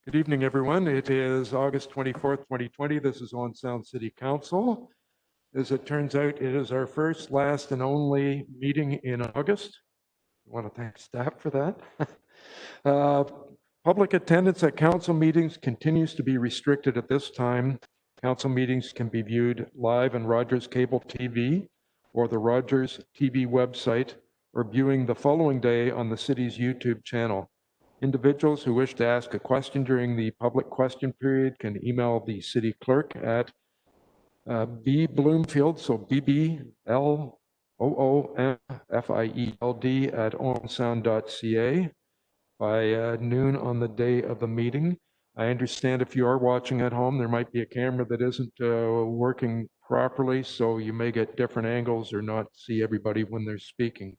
Good evening, everyone. It is August 24th, 2020. This is Owen Sound City Council. As it turns out, it is our first, last, and only meeting in August. I want to thank staff for that. Public attendance at council meetings continues to be restricted at this time. Council meetings can be viewed live on Rogers Cable TV or the Rogers TV website, or viewing the following day on the city's YouTube channel. Individuals who wish to ask a question during the public question period can email the city clerk at bbloomfield, so BBLOOMFIELD at owensound.ca by noon on the day of the meeting. I understand if you are watching at home, there might be a camera that isn't working properly, so you may get different angles or not see everybody when they're speaking.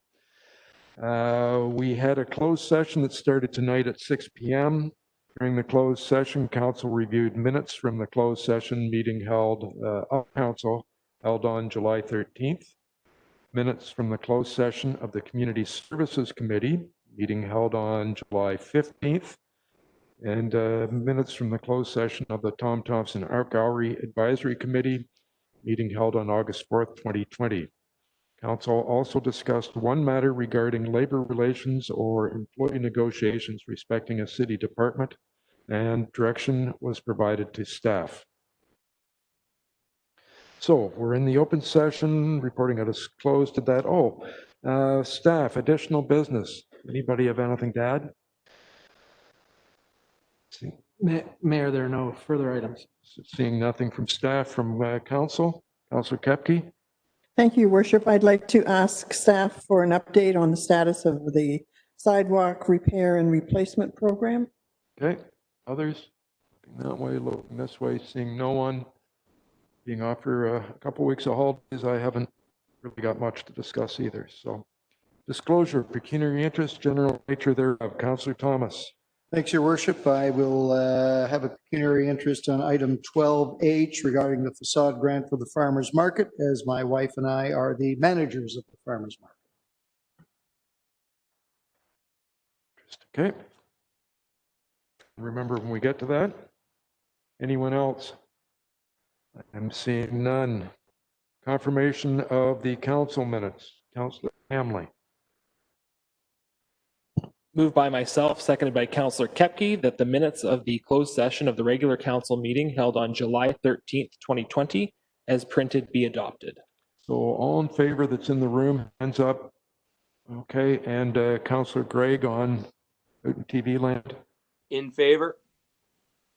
We had a closed session that started tonight at 6 p.m. During the closed session, council reviewed minutes from the closed session meeting held on July 13th. Minutes from the closed session of the Community Services Committee meeting held on July 15th. And minutes from the closed session of the Tom Thomson Art Gallery Advisory Committee meeting held on August 4th, 2020. Council also discussed one matter regarding labor relations or employee negotiations respecting a city department, and direction was provided to staff. So we're in the open session, reporting out is closed to that. Staff, additional business. Anybody have anything to add? Mayor, there are no further items. Seeing nothing from staff, from council. Councillor Koepke. Thank you, Worship. I'd like to ask staff for an update on the status of the sidewalk repair and replacement program. Okay. Others? Looking that way, looking this way, seeing no one. Being off for a couple weeks of holidays, I haven't really got much to discuss either. So, disclosure, pecuniary interest, general nature thereof. Councillor Thomas. Thanks, Your Worship. I will have a pecuniary interest on item 12H regarding the facade grant for the farmers market, as my wife and I are the managers of the farmers market. Okay. Remember when we get to that. Anyone else? I'm seeing none. Confirmation of the council minutes. Councillor Hamley. Moved by myself, seconded by Councillor Koepke, that the minutes of the closed session of the regular council meeting held on July 13th, 2020, as printed, be adopted. So all in favor that's in the room, hands up. Okay, and Councillor Gregg on TV land. In favor.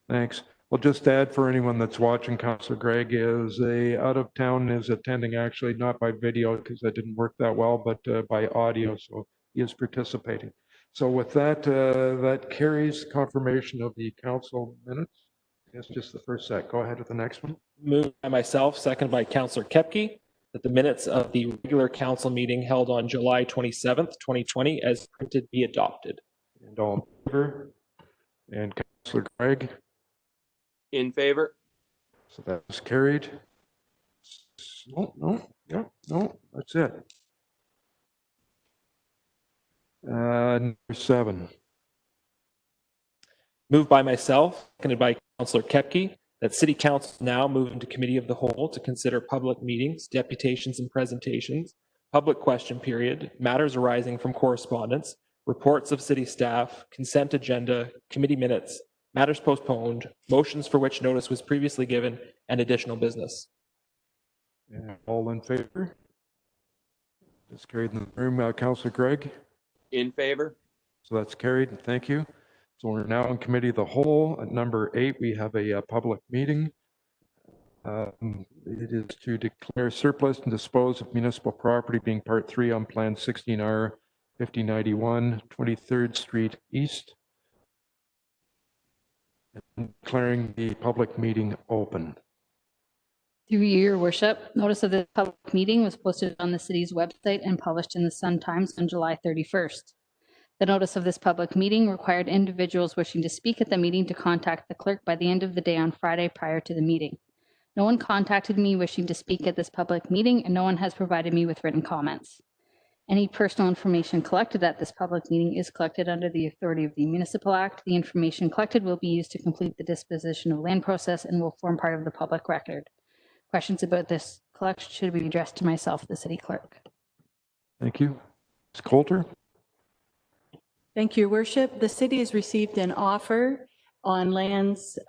Thanks. Well, just to add for anyone that's watching, Councillor Gregg is out of town, is attending actually not by video because that didn't work that well, but by audio, so he is participating. So with that, that carries confirmation of the council minutes. It's just the first set. Go ahead with the next one. Moved by myself, seconded by Councillor Koepke, that the minutes of the regular council meeting held on July 27th, 2020, as printed, be adopted. And all in favor? And Councillor Gregg? In favor. So that was carried. No, that's it. Number 7. Moved by myself, seconded by Councillor Koepke, that City Council now move into Committee of the Whole to consider public meetings, deputations and presentations, public question period, matters arising from correspondence, reports of city staff, consent agenda, committee minutes, matters postponed, motions for which notice was previously given, and additional business. And all in favor? That's carried in the room. Councillor Gregg? In favor. So that's carried. Thank you. So we're now in Committee of the Whole. At number 8, we have a public meeting. It is to declare surplus and dispose of municipal property being Part 3 on Plan 16R 5091 23rd Street East. And declaring the public meeting open. Through you, Your Worship, notice of the public meeting was posted on the city's website and published in the Sun Times on July 31st. The notice of this public meeting required individuals wishing to speak at the meeting to contact the clerk by the end of the day on Friday prior to the meeting. No one contacted me wishing to speak at this public meeting, and no one has provided me with written comments. Any personal information collected at this public meeting is collected under the authority of the Municipal Act. The information collected will be used to complete the disposition of land process and will form part of the public record. Questions about this collection should be addressed to myself, the city clerk. Thank you. Ms. Coulter? Thank you, Your Worship. The city has received an offer on lands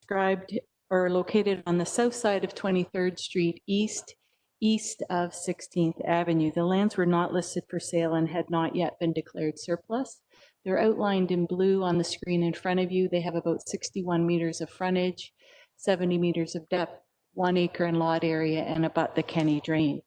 described or located on the south side of 23rd Street East of 16th Avenue. The lands were not listed for sale and had not yet been declared surplus. They're outlined in blue on the screen in front of you. They have about 61 meters of frontage, 70 meters of depth, 1 acre in lot area, and abut the Kenny Drain.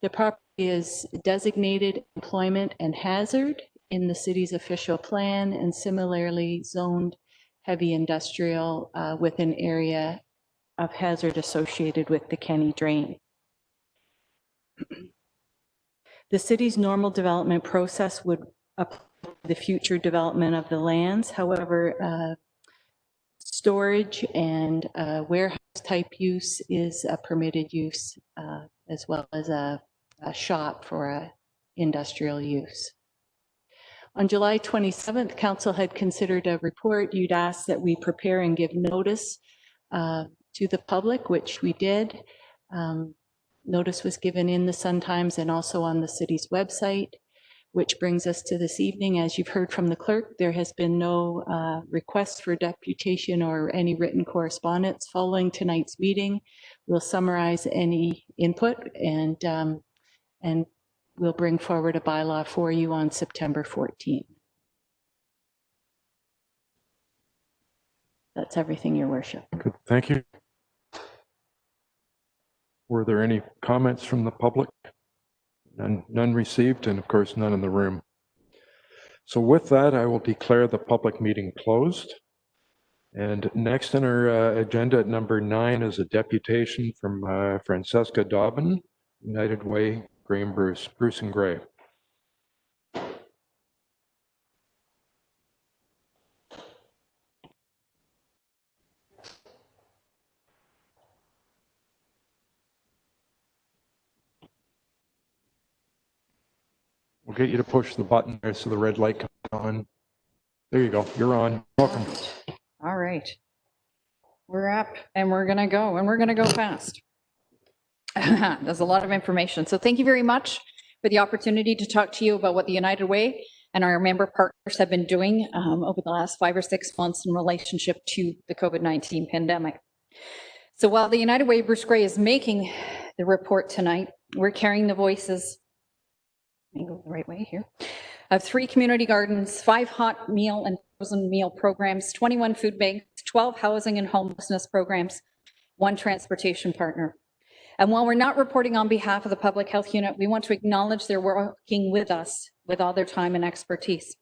The property is designated employment and hazard in the city's official plan and similarly zoned heavy industrial with an area of hazard associated with the Kenny Drain. The city's normal development process would apply to the future development of the lands. However, storage and warehouse type use is a permitted use as well as a shop for industrial use. On July 27th, Council had considered a report. You'd asked that we prepare and give notice to the public, which we did. Notice was given in the Sun-Times and also on the city's website, which brings us to this evening. As you've heard from the clerk, there has been no request for deputation or any written correspondence. Following tonight's meeting, we'll summarize any input and we'll bring forward a bylaw for you on September 14th. That's everything, Your Worship. Good. Thank you. Were there any comments from the public? None received, and of course, none in the room. So with that, I will declare the public meeting closed. And next on our agenda at number 9 is a deputation from Francesca Dobbin, United Way, Graham Bruce and Gray. We'll get you to push the button there so the red light comes on. There you go. You're on. Welcome. All right. We're up and we're going to go and we're going to go fast. There's a lot of information. So thank you very much for the opportunity to talk to you about what the United Way and our member partners have been doing over the last 5 or 6 months in relationship to the COVID-19 pandemic. So while the United Way Bruce Gray is making the report tonight, we're carrying the voices, let me go the right way here, of 3 community gardens, 5 hot meal and frozen meal programs, 21 food banks, 12 housing and homelessness programs, 1 transportation partner. And while we're not reporting on behalf of the Public Health Unit, we want to acknowledge they're working with us with all their time and expertise.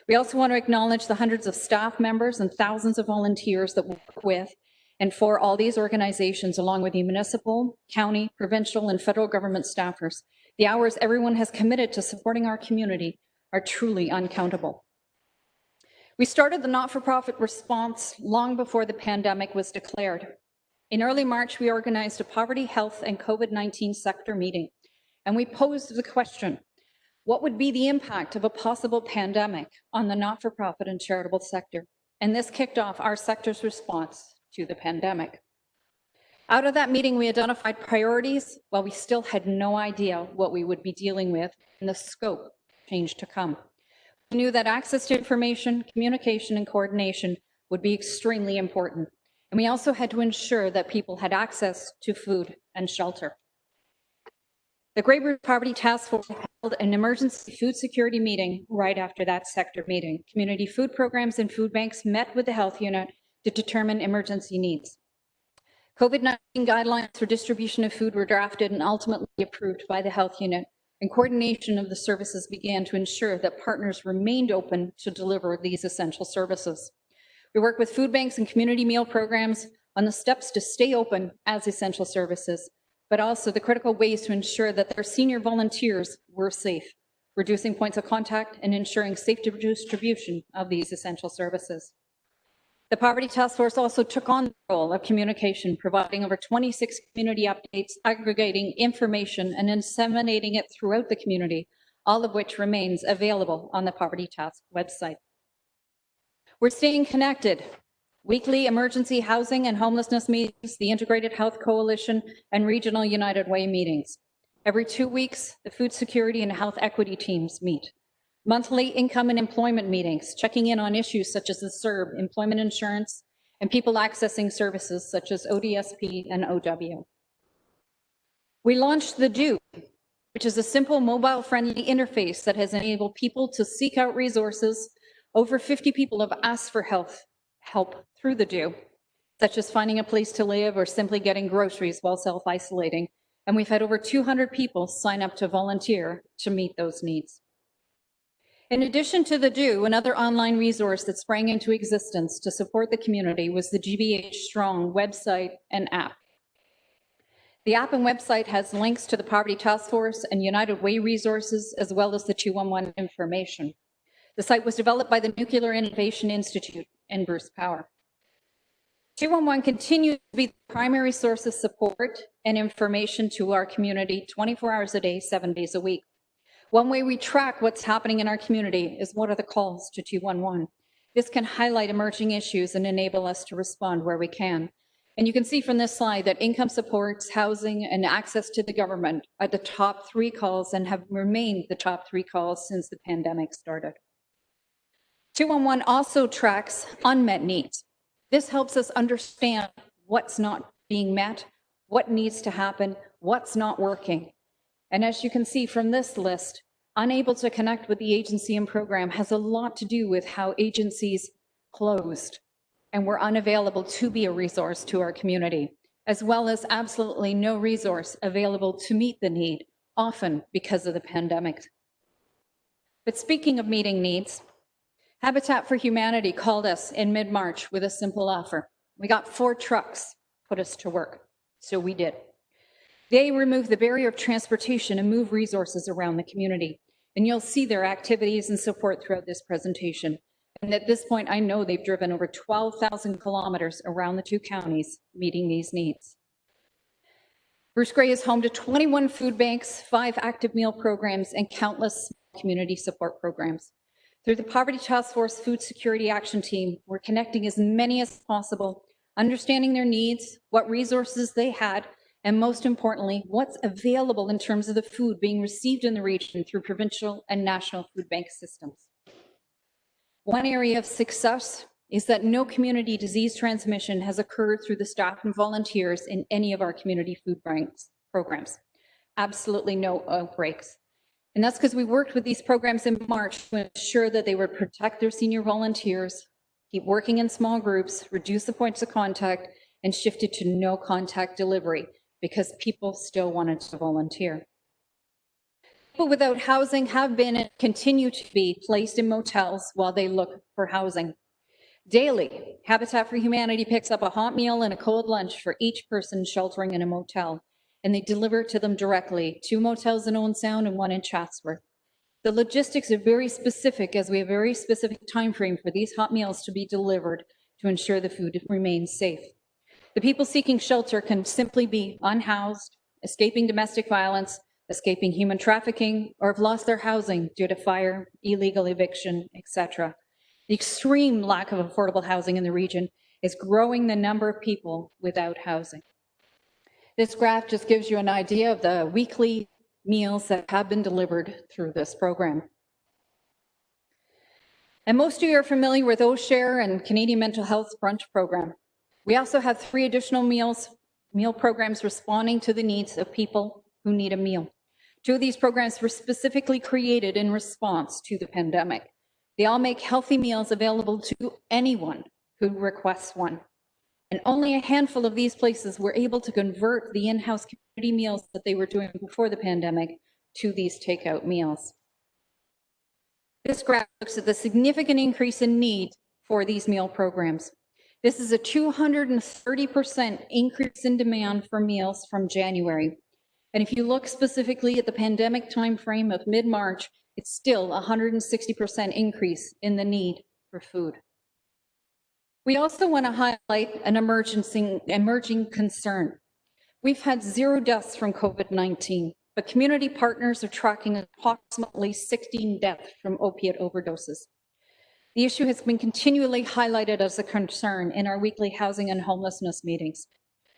We also want to acknowledge the hundreds of staff members and thousands of volunteers that we work with and for all these organizations, along with the municipal, county, provincial, and federal government staffers. The hours everyone has committed to supporting our community are truly uncountable. We started the not-for-profit response long before the pandemic was declared. In early March, we organized a poverty, health, and COVID-19 sector meeting, and we posed the question, what would be the impact of a possible pandemic on the not-for-profit and charitable sector? And this kicked off our sector's response to the pandemic. Out of that meeting, we identified priorities while we still had no idea what we would be dealing with and the scope of change to come. We knew that access to information, communication, and coordination would be extremely important. And we also had to ensure that people had access to food and shelter. The Grey Bruce Poverty Task Force held an emergency food security meeting right after that sector meeting. Community food programs and food banks met with the health unit to determine emergency needs. COVID-19 guidelines for distribution of food were drafted and ultimately approved by the health unit, and coordination of the services began to ensure that partners remained open to deliver these essential services. We work with food banks and community meal programs on the steps to stay open as essential services, but also the critical ways to ensure that their senior volunteers were safe, reducing points of contact and ensuring safe distribution of these essential services. The Poverty Task Force also took on the role of communication, providing over 26 community updates, aggregating information and disseminating it throughout the community, all of which remains available on the Poverty Task website. We're staying connected. Weekly emergency housing and homelessness meetings, the Integrated Health Coalition, and regional United Way meetings. Every 2 weeks, the food security and health equity teams meet. Monthly income and employment meetings, checking in on issues such as the CERB, employment insurance, and people accessing services such as ODSP and OW. We launched The Do, which is a simple mobile-friendly interface that has enabled people to seek out resources. Over 50 people have asked for help through The Do, such as finding a place to live or simply getting groceries while self-isolating. And we've had over 200 people sign up to volunteer to meet those needs. In addition to The Do, another online resource that sprang into existence to support the community was the GBH Strong website and app. The app and website has links to the Poverty Task Force and United Way resources, as well as the 211 information. The site was developed by the Nuclear Innovation Institute and Bruce Power. 211 continues to be the primary source of support and information to our community 24 hours a day, 7 days a week. One way we track what's happening in our community is what are the calls to 211. This can highlight emerging issues and enable us to respond where we can. And you can see from this slide that income supports, housing, and access to the government are the top 3 calls and have remained the top 3 calls since the pandemic started. 211 also tracks unmet needs. This helps us understand what's not being met, what needs to happen, what's not working. And as you can see from this list, unable to connect with the agency and program has a lot to do with how agencies closed and were unavailable to be a resource to our community, as well as absolutely no resource available to meet the need, often because of the pandemic. But speaking of meeting needs, Habitat for Humanity called us in mid-March with a simple offer. We got 4 trucks, put us to work. So we did. They remove the barrier of transportation and move resources around the community. And you'll see their activities and support throughout this presentation. And at this point, I know they've driven over 12,000 kilometers around the 2 counties meeting these needs. Bruce Grey is home to 21 food banks, 5 active meal programs, and countless community support programs. Through the Poverty Task Force Food Security Action Team, we're connecting as many as possible, understanding their needs, what resources they had, and most importantly, what's available in terms of the food being received in the region through provincial and national food bank systems. One area of success is that no community disease transmission has occurred through the staff and volunteers in any of our community food banks programs. Absolutely no outbreaks. And that's because we worked with these programs in March to ensure that they would protect their senior volunteers, keep working in small groups, reduce the points of contact, and shifted to no contact delivery because people still wanted to volunteer. People without housing have been and continue to be placed in motels while they look for housing. Daily, Habitat for Humanity picks up a hot meal and a cold lunch for each person sheltering in a motel, and they deliver it to them directly, 2 motels in Owen Sound and 1 in Chatsworth. The logistics are very specific, as we have a very specific time frame for these hot meals to be delivered to ensure the food remains safe. The people seeking shelter can simply be unhoused, escaping domestic violence, escaping human trafficking, or have lost their housing due to fire, illegal eviction, etc. The extreme lack of affordable housing in the region is growing the number of people without housing. This graph just gives you an idea of the weekly meals that have been delivered through this program. And most of you are familiar with OSHARE and Canadian Mental Health Brunch Program. We also have 3 additional meal programs responding to the needs of people who need a meal. 2 of these programs were specifically created in response to the pandemic. They all make healthy meals available to anyone who requests one. And only a handful of these places were able to convert the in-house community meals that they were doing before the pandemic to these takeout meals. This graph looks at the significant increase in need for these meal programs. This is a 230% increase in demand for meals from January. And if you look specifically at the pandemic timeframe of mid-March, it's still a 160% increase in the need for food. We also want to highlight an emerging concern. We've had 0 deaths from COVID-19, but community partners are tracking approximately 16 deaths from opiate overdoses. The issue has been continually highlighted as a concern in our weekly housing and homelessness meetings.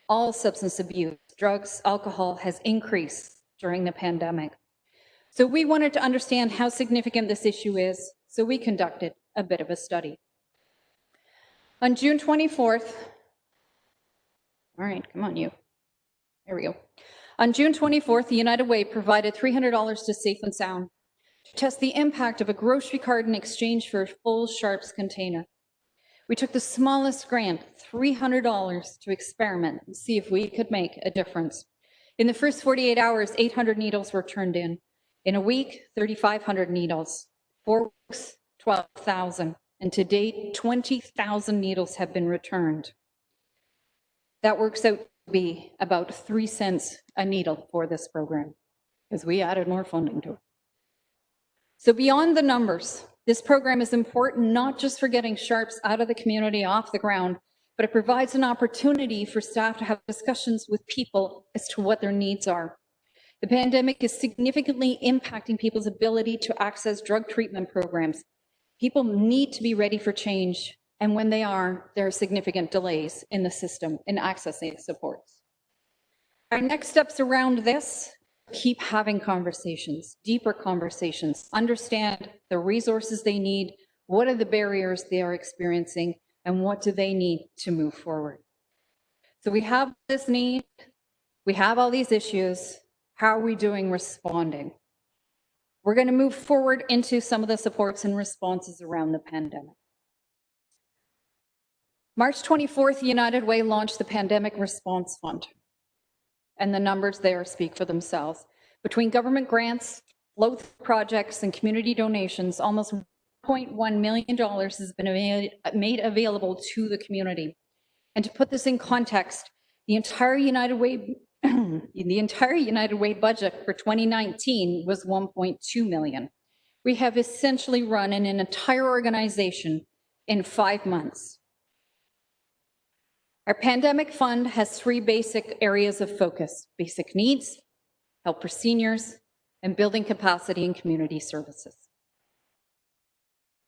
All substance abuse, drugs, alcohol has increased during the pandemic. So we wanted to understand how significant this issue is, so we conducted a bit of a study. On June 24th, all right, come on you. There we go. On June 24th, the United Way provided $300 to Safe and Sound to test the impact of a grocery card in exchange for a full Sharps container. We took the smallest grant, $300, to experiment and see if we could make a difference. In the first 48 hours, 800 needles were turned in. In a week, 3,500 needles. 4 weeks, 12,000. And to date, 20,000 needles have been returned. That works out to be about 3 cents a needle for this program, because we added more funding to it. So beyond the numbers, this program is important not just for getting Sharps out of the community off the ground, but it provides an opportunity for staff to have discussions with people as to what their needs are. The pandemic is significantly impacting people's ability to access drug treatment programs. People need to be ready for change, and when they are, there are significant delays in the system in accessing supports. Our next steps around this: keep having conversations, deeper conversations, understand the resources they need, what are the barriers they are experiencing, and what do they need to move forward. So we have this need, we have all these issues. How are we doing responding? We're going to move forward into some of the supports and responses around the pandemic. March 24th, United Way launched the Pandemic Response Fund. And the numbers there speak for themselves. Between government grants, flow-through projects, and community donations, almost $1.1 million has been made available to the community. And to put this in context, the entire United Way budget for 2019 was $1.2 million. We have essentially run an entire organization in 5 months. Our pandemic fund has 3 basic areas of focus: basic needs, help for seniors, and building capacity in community services.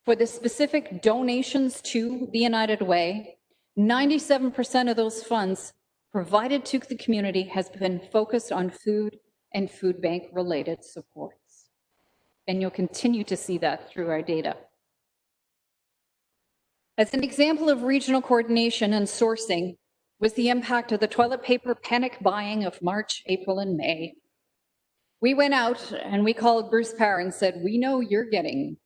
For the specific donations to the United Way, 97% of those funds provided to the community has been focused on food and food bank related supports. And you'll continue to see that through our data. As an example of regional coordination and sourcing was the impact of the toilet paper panic buying of March, April, and May. We went out and we called Bruce Power and said, "We know you're getting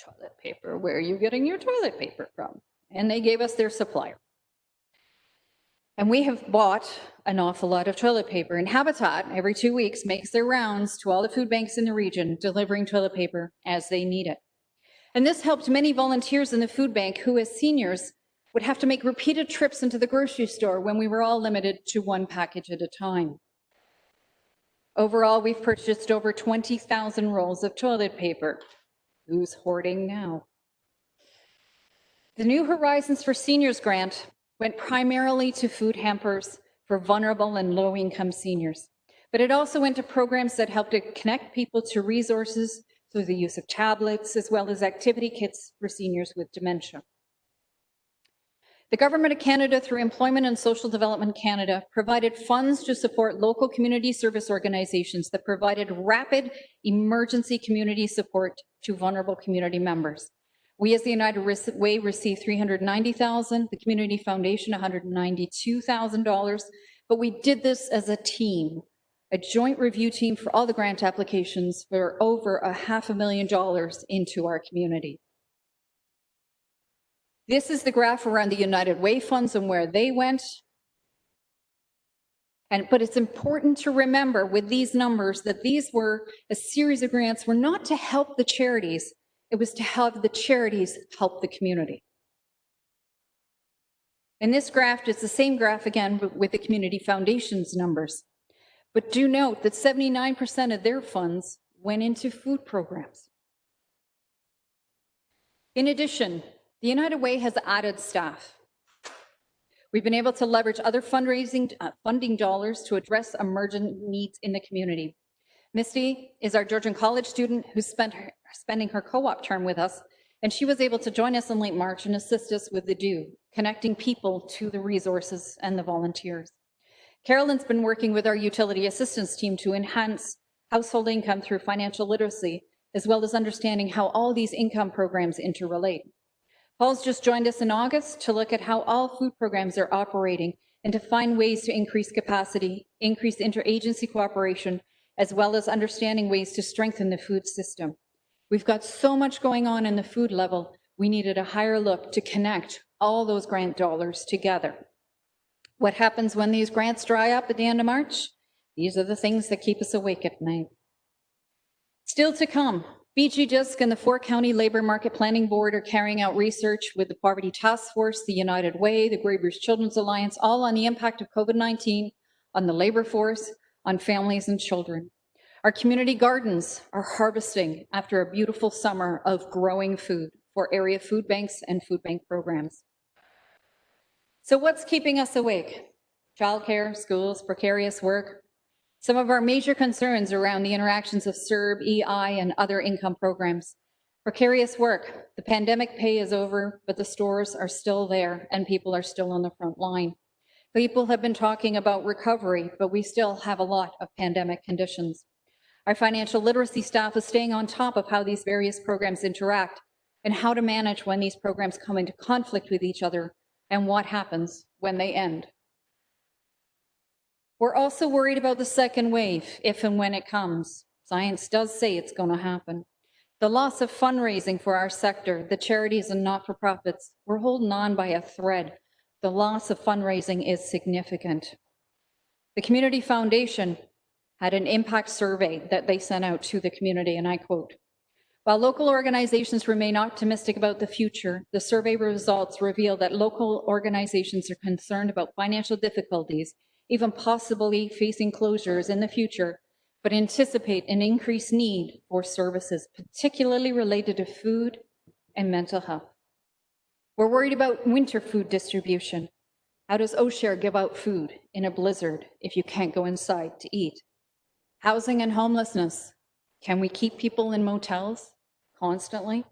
toilet paper. Where are you getting your toilet paper from?" And they gave us their supplier. And we have bought an awful lot of toilet paper. And Habitat, every 2 weeks, makes their rounds to all the food banks in the region, delivering toilet paper as they need it. And this helped many volunteers in the food bank who, as seniors, would have to make repeated trips into the grocery store when we were all limited to 1 package at a time. Overall, we've purchased over 20,000 rolls of toilet paper. Who's hoarding now? The New Horizons for Seniors grant went primarily to food hampers for vulnerable and low-income seniors, but it also went to programs that helped to connect people to resources through the use of tablets, as well as activity kits for seniors with dementia. The Government of Canada, through Employment and Social Development Canada, provided funds to support local community service organizations that provided rapid emergency community support to vulnerable community members. We, as the United Way, received $390,000, the Community Foundation $192,000, but we did this as a team, a joint review team for all the grant applications for over $500,000 into our community. This is the graph around the United Way funds and where they went. But it's important to remember with these numbers that these were a series of grants were not to help the charities. It was to have the charities help the community. And this graph is the same graph again with the Community Foundation's numbers. But do note that 79% of their funds went into food programs. In addition, the United Way has added staff. We've been able to leverage other fundraising funding dollars to address emergent needs in the community. Misty is our Georgian College student who's spending her co-op term with us, and she was able to join us in late March and assist us with the DO, connecting people to the resources and the volunteers. Carolyn's been working with our utility assistance team to enhance household income through financial literacy, as well as understanding how all these income programs interrelate. Paul's just joined us in August to look at how all food programs are operating and to find ways to increase capacity, increase interagency cooperation, as well as understanding ways to strengthen the food system. We've got so much going on in the food level, we needed a higher look to connect all those grant dollars together. What happens when these grants dry up at the end of March? These are the things that keep us awake at night. Still to come, BG-DISC and the 4-County Labor Market Planning Board are carrying out research with the Poverty Task Force, the United Way, the Grey Bruce Children's Alliance, all on the impact of COVID-19 on the labor force, on families and children. Our community gardens are harvesting after a beautiful summer of growing food for area food banks and food bank programs. So what's keeping us awake? Childcare, schools, precarious work. Some of our major concerns around the interactions of CERB, EI, and other income programs. Precarious work. The pandemic pay is over, but the stores are still there and people are still on the front line. People have been talking about recovery, but we still have a lot of pandemic conditions. Our financial literacy staff is staying on top of how these various programs interact and how to manage when these programs come into conflict with each other and what happens when they end. We're also worried about the second wave, if and when it comes. Science does say it's going to happen. The loss of fundraising for our sector, the charities and not-for-profits, we're holding on by a thread. The loss of fundraising is significant. The Community Foundation had an impact survey that they sent out to the community, and I quote, "While local organizations remain optimistic about the future, the survey results reveal that local organizations are concerned about financial difficulties, even possibly facing closures in the future, but anticipate an increased need for services, particularly related to food and mental health. We're worried about winter food distribution. How does OSHARE give out food in a blizzard if you can't go inside to eat? Housing and homelessness. Can we keep people in motels constantly?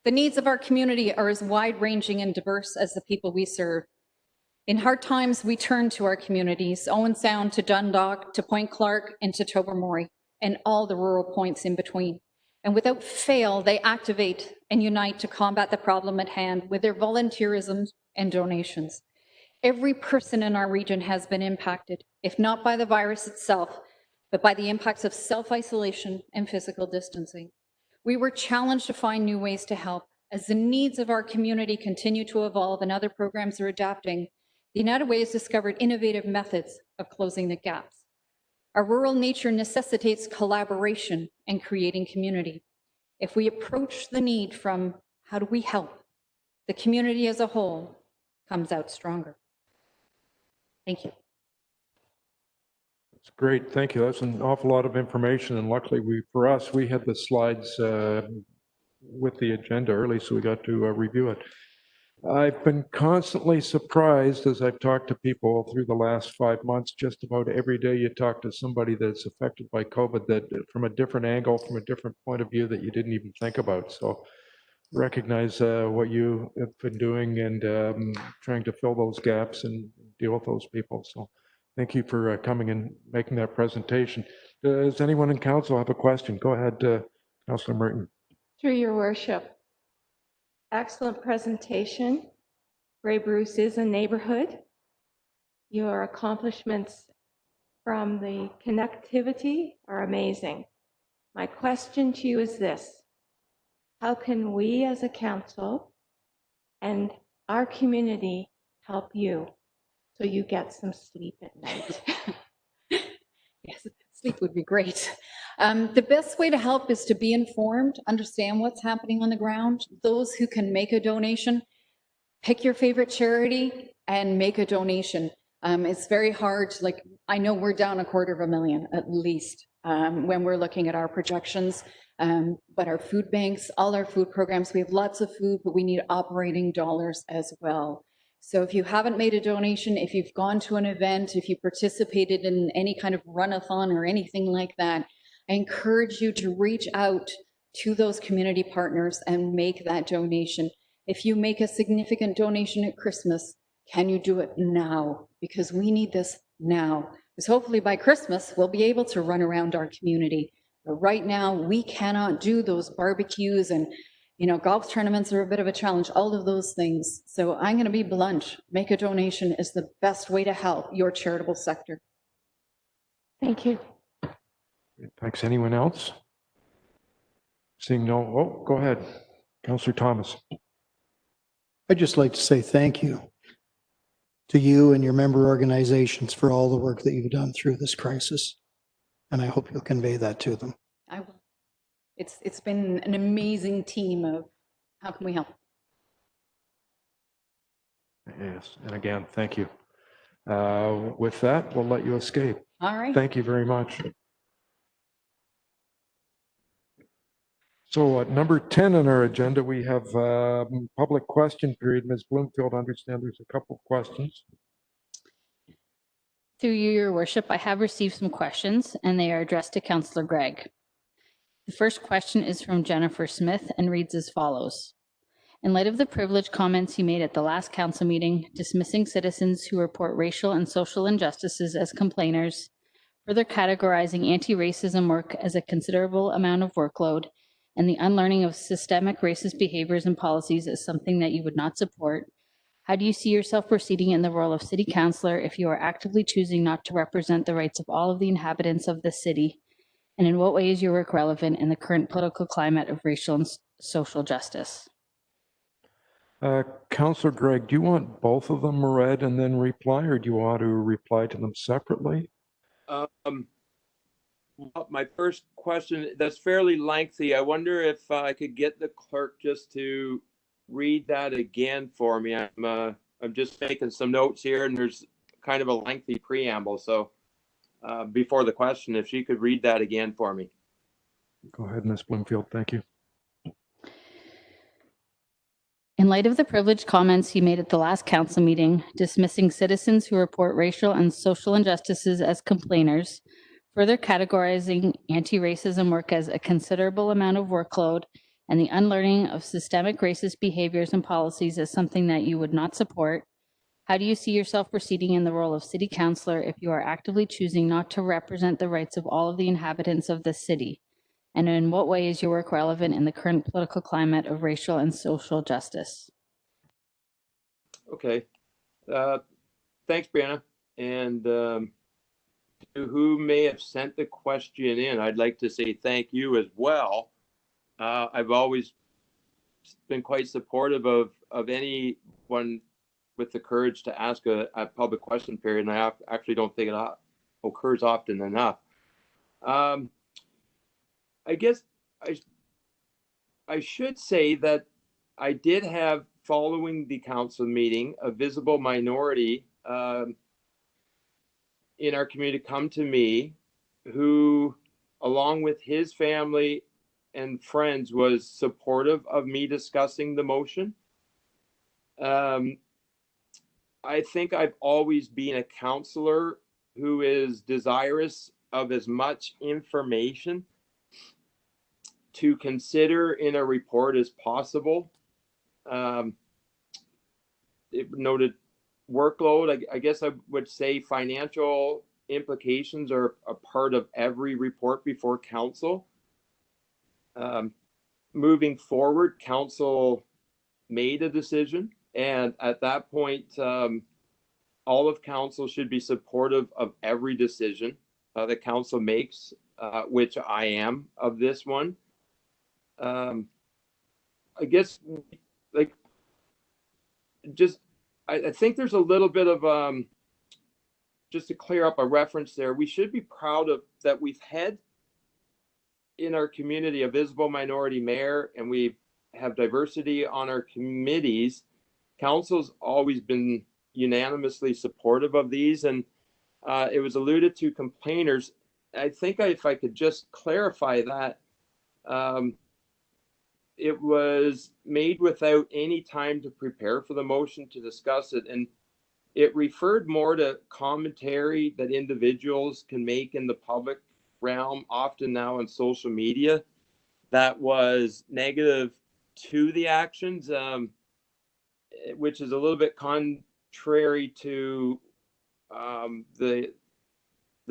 The needs of our community are as wide-ranging and diverse as the people we serve. In hard times, we turn to our communities, Owen Sound to Dundalk, to Point Clark, and to Tobermory, and all the rural points in between. And without fail, they activate and unite to combat the problem at hand with their volunteerism and donations. Every person in our region has been impacted, if not by the virus itself, but by the impacts of self-isolation and physical distancing. We were challenged to find new ways to help. As the needs of our community continue to evolve and other programs are adapting, the United Way has discovered innovative methods of closing the gaps. Our rural nature necessitates collaboration and creating community. If we approach the need from how do we help, the community as a whole comes out stronger. Thank you. That's great. Thank you. That's an awful lot of information. And luckily for us, we had the slides with the agenda early, so we got to review it. I've been constantly surprised as I've talked to people through the last 5 months. Just about every day you talk to somebody that's affected by COVID, that from a different angle, from a different point of view that you didn't even think about. So recognize what you have been doing and trying to fill those gaps and deal with those people. So thank you for coming and making that presentation. Does anyone in council have a question? Go ahead, Councillor Merton. Through your worship. Excellent presentation. Grey Bruce is a neighborhood. Your accomplishments from the connectivity are amazing. My question to you is this: how can we as a council and our community help you so you get some sleep at night? Yes, sleep would be great. The best way to help is to be informed, understand what's happening on the ground. Those who can make a donation, pick your favorite charity and make a donation. It's very hard. Like, I know we're down $250,000 at least when we're looking at our projections. But our food banks, all our food programs, we have lots of food, but we need operating dollars as well. So if you haven't made a donation, if you've gone to an event, if you participated in any kind of run-a-thon or anything like that, I encourage you to reach out to those community partners and make that donation. If you make a significant donation at Christmas, can you do it now? Because we need this now. Because hopefully by Christmas, we'll be able to run around our community. But right now, we cannot do those barbecues, and golf tournaments are a bit of a challenge, all of those things. So I'm going to be blunt. Make a donation is the best way to help your charitable sector. Thank you. Thanks. Anyone else? Seeing no, oh, go ahead. Councillor Thomas. I'd just like to say thank you to you and your member organizations for all the work that you've done through this crisis. And I hope you'll convey that to them. I will. It's been an amazing team of how can we help? Yes, and again, thank you. With that, we'll let you escape. All right. Thank you very much. So at number 10 on our agenda, we have public question period. Ms. Bloomfield, I understand there's a couple of questions. Through you, Your Worship, I have received some questions, and they are addressed to Councillor Gregg. The first question is from Jennifer Smith and reads as follows. In light of the privilege comments you made at the last council meeting, dismissing citizens who report racial and social injustices as complainers, further categorizing anti-racism work as a considerable amount of workload, and the unlearning of systemic racist behaviors and policies as something that you would not support, how do you see yourself proceeding in the role of city councillor if you are actively choosing not to represent the rights of all of the inhabitants of the city? And in what way is your work relevant in the current political climate of racial and social justice? Councillor Gregg, do you want both of them read and then reply, or do you want to reply to them separately? Well, my first question, that's fairly lengthy. I wonder if I could get the clerk just to read that again for me. I'm just making some notes here, and there's kind of a lengthy preamble. So before the question, if she could read that again for me. Go ahead, Ms. Bloomfield. Thank you. In light of the privileged comments you made at the last council meeting, dismissing citizens who report racial and social injustices as complainers, further categorizing anti-racism work as a considerable amount of workload, and the unlearning of systemic racist behaviors and policies as something that you would not support, how do you see yourself proceeding in the role of city councillor if you are actively choosing not to represent the rights of all of the inhabitants of the city? And in what way is your work relevant in the current political climate of racial and social justice? Okay. Thanks, Brianna. And to who may have sent the question in, I'd like to say thank you as well. I've always been quite supportive of anyone with the courage to ask a public question period, and I actually don't think it occurs often enough. I guess I should say that I did have, following the council meeting, a visible minority in our community come to me who, along with his family and friends, was supportive of me discussing the motion. I think I've always been a councillor who is desirous of as much information to consider in a report as possible. It noted workload. I guess I would say financial implications are a part of every report before council. Moving forward, council made a decision, and at that point, all of council should be supportive of every decision that council makes, which I am of this one. I guess, like, just I think there's a little bit of just to clear up a reference there. We should be proud of that we've had in our community a visible minority mayor, and we have diversity on our committees. Council's always been unanimously supportive of these, and it was alluded to complainers. I think if I could just clarify that, it was made without any time to prepare for the motion to discuss it. And it referred more to commentary that individuals can make in the public realm, often now on social media, that was negative to the actions, which is a little bit contrary to the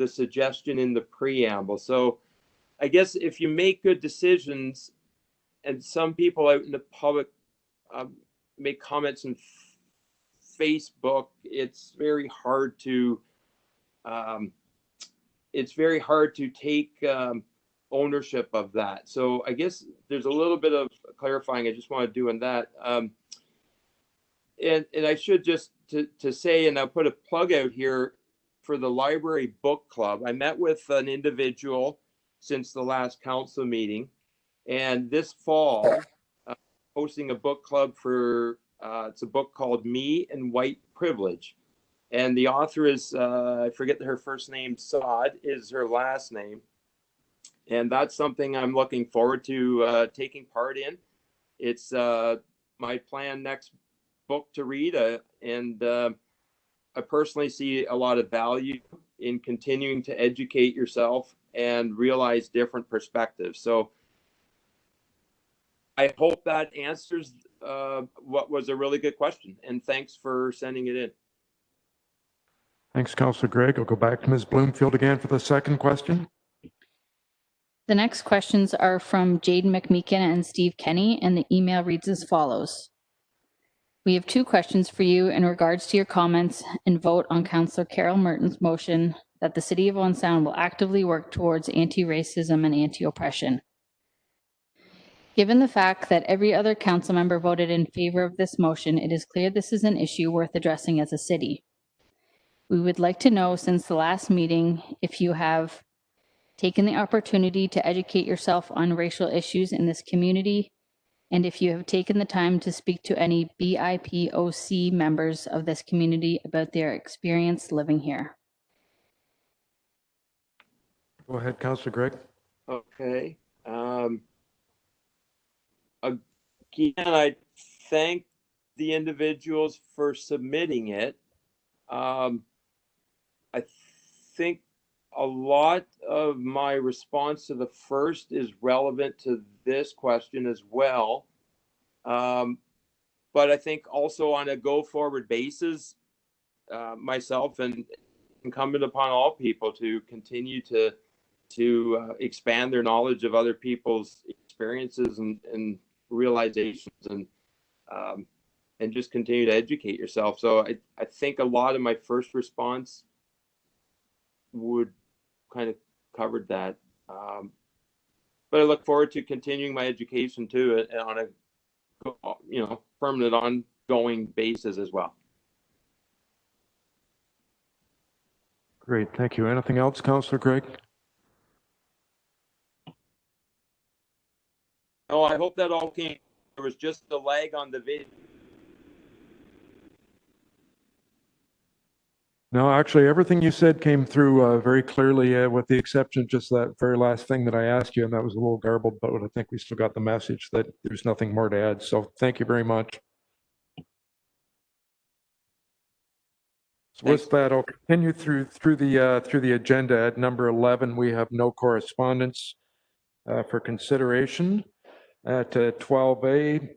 suggestion in the preamble. So I guess if you make good decisions, and some people out in the public make comments on Facebook, it's very hard to take ownership of that. So I guess there's a little bit of clarifying I just want to do on that. And I should just to say, and I'll put a plug out here for the library book club. I met with an individual since the last council meeting, and this fall, hosting a book club for, it's a book called Me and White Privilege. And the author is, I forget her first name, Saad is her last name. And that's something I'm looking forward to taking part in. It's my planned next book to read. And I personally see a lot of value in continuing to educate yourself and realize different perspectives. So I hope that answers what was a really good question. And thanks for sending it in. Thanks, Councillor Gregg. I'll go back to Ms. Bloomfield again for the second question. The next questions are from Jaden McMeekin and Steve Kenny, and the email reads as follows. We have two questions for you in regards to your comments and vote on Councillor Carol Merton's motion that the City of Owen Sound will actively work towards anti-racism and anti-oppression. Given the fact that every other council member voted in favor of this motion, it is clear this is an issue worth addressing as a city. We would like to know, since the last meeting, if you have taken the opportunity to educate yourself on racial issues in this community, and if you have taken the time to speak to any BIPOC members of this community about their experience living here. Go ahead, Councillor Gregg. Okay. Again, I thank the individuals for submitting it. I think a lot of my response to the first is relevant to this question as well. But I think also on a go-forward basis, myself and incumbent upon all people to continue to expand their knowledge of other people's experiences and realizations, and just continue to educate yourself. So I think a lot of my first response would kind of covered that. But I look forward to continuing my education too on a permanent ongoing basis as well. Great, thank you. Anything else, Councillor Gregg? Oh, I hope that all came. There was just a lag on the video. No, actually, everything you said came through very clearly, with the exception of just that very last thing that I asked you, and that was a little garbled, but I think we still got the message that there's nothing more to add. So thank you very much. So with that, I'll continue through the agenda. At number 11, we have no correspondence for consideration. At 12A,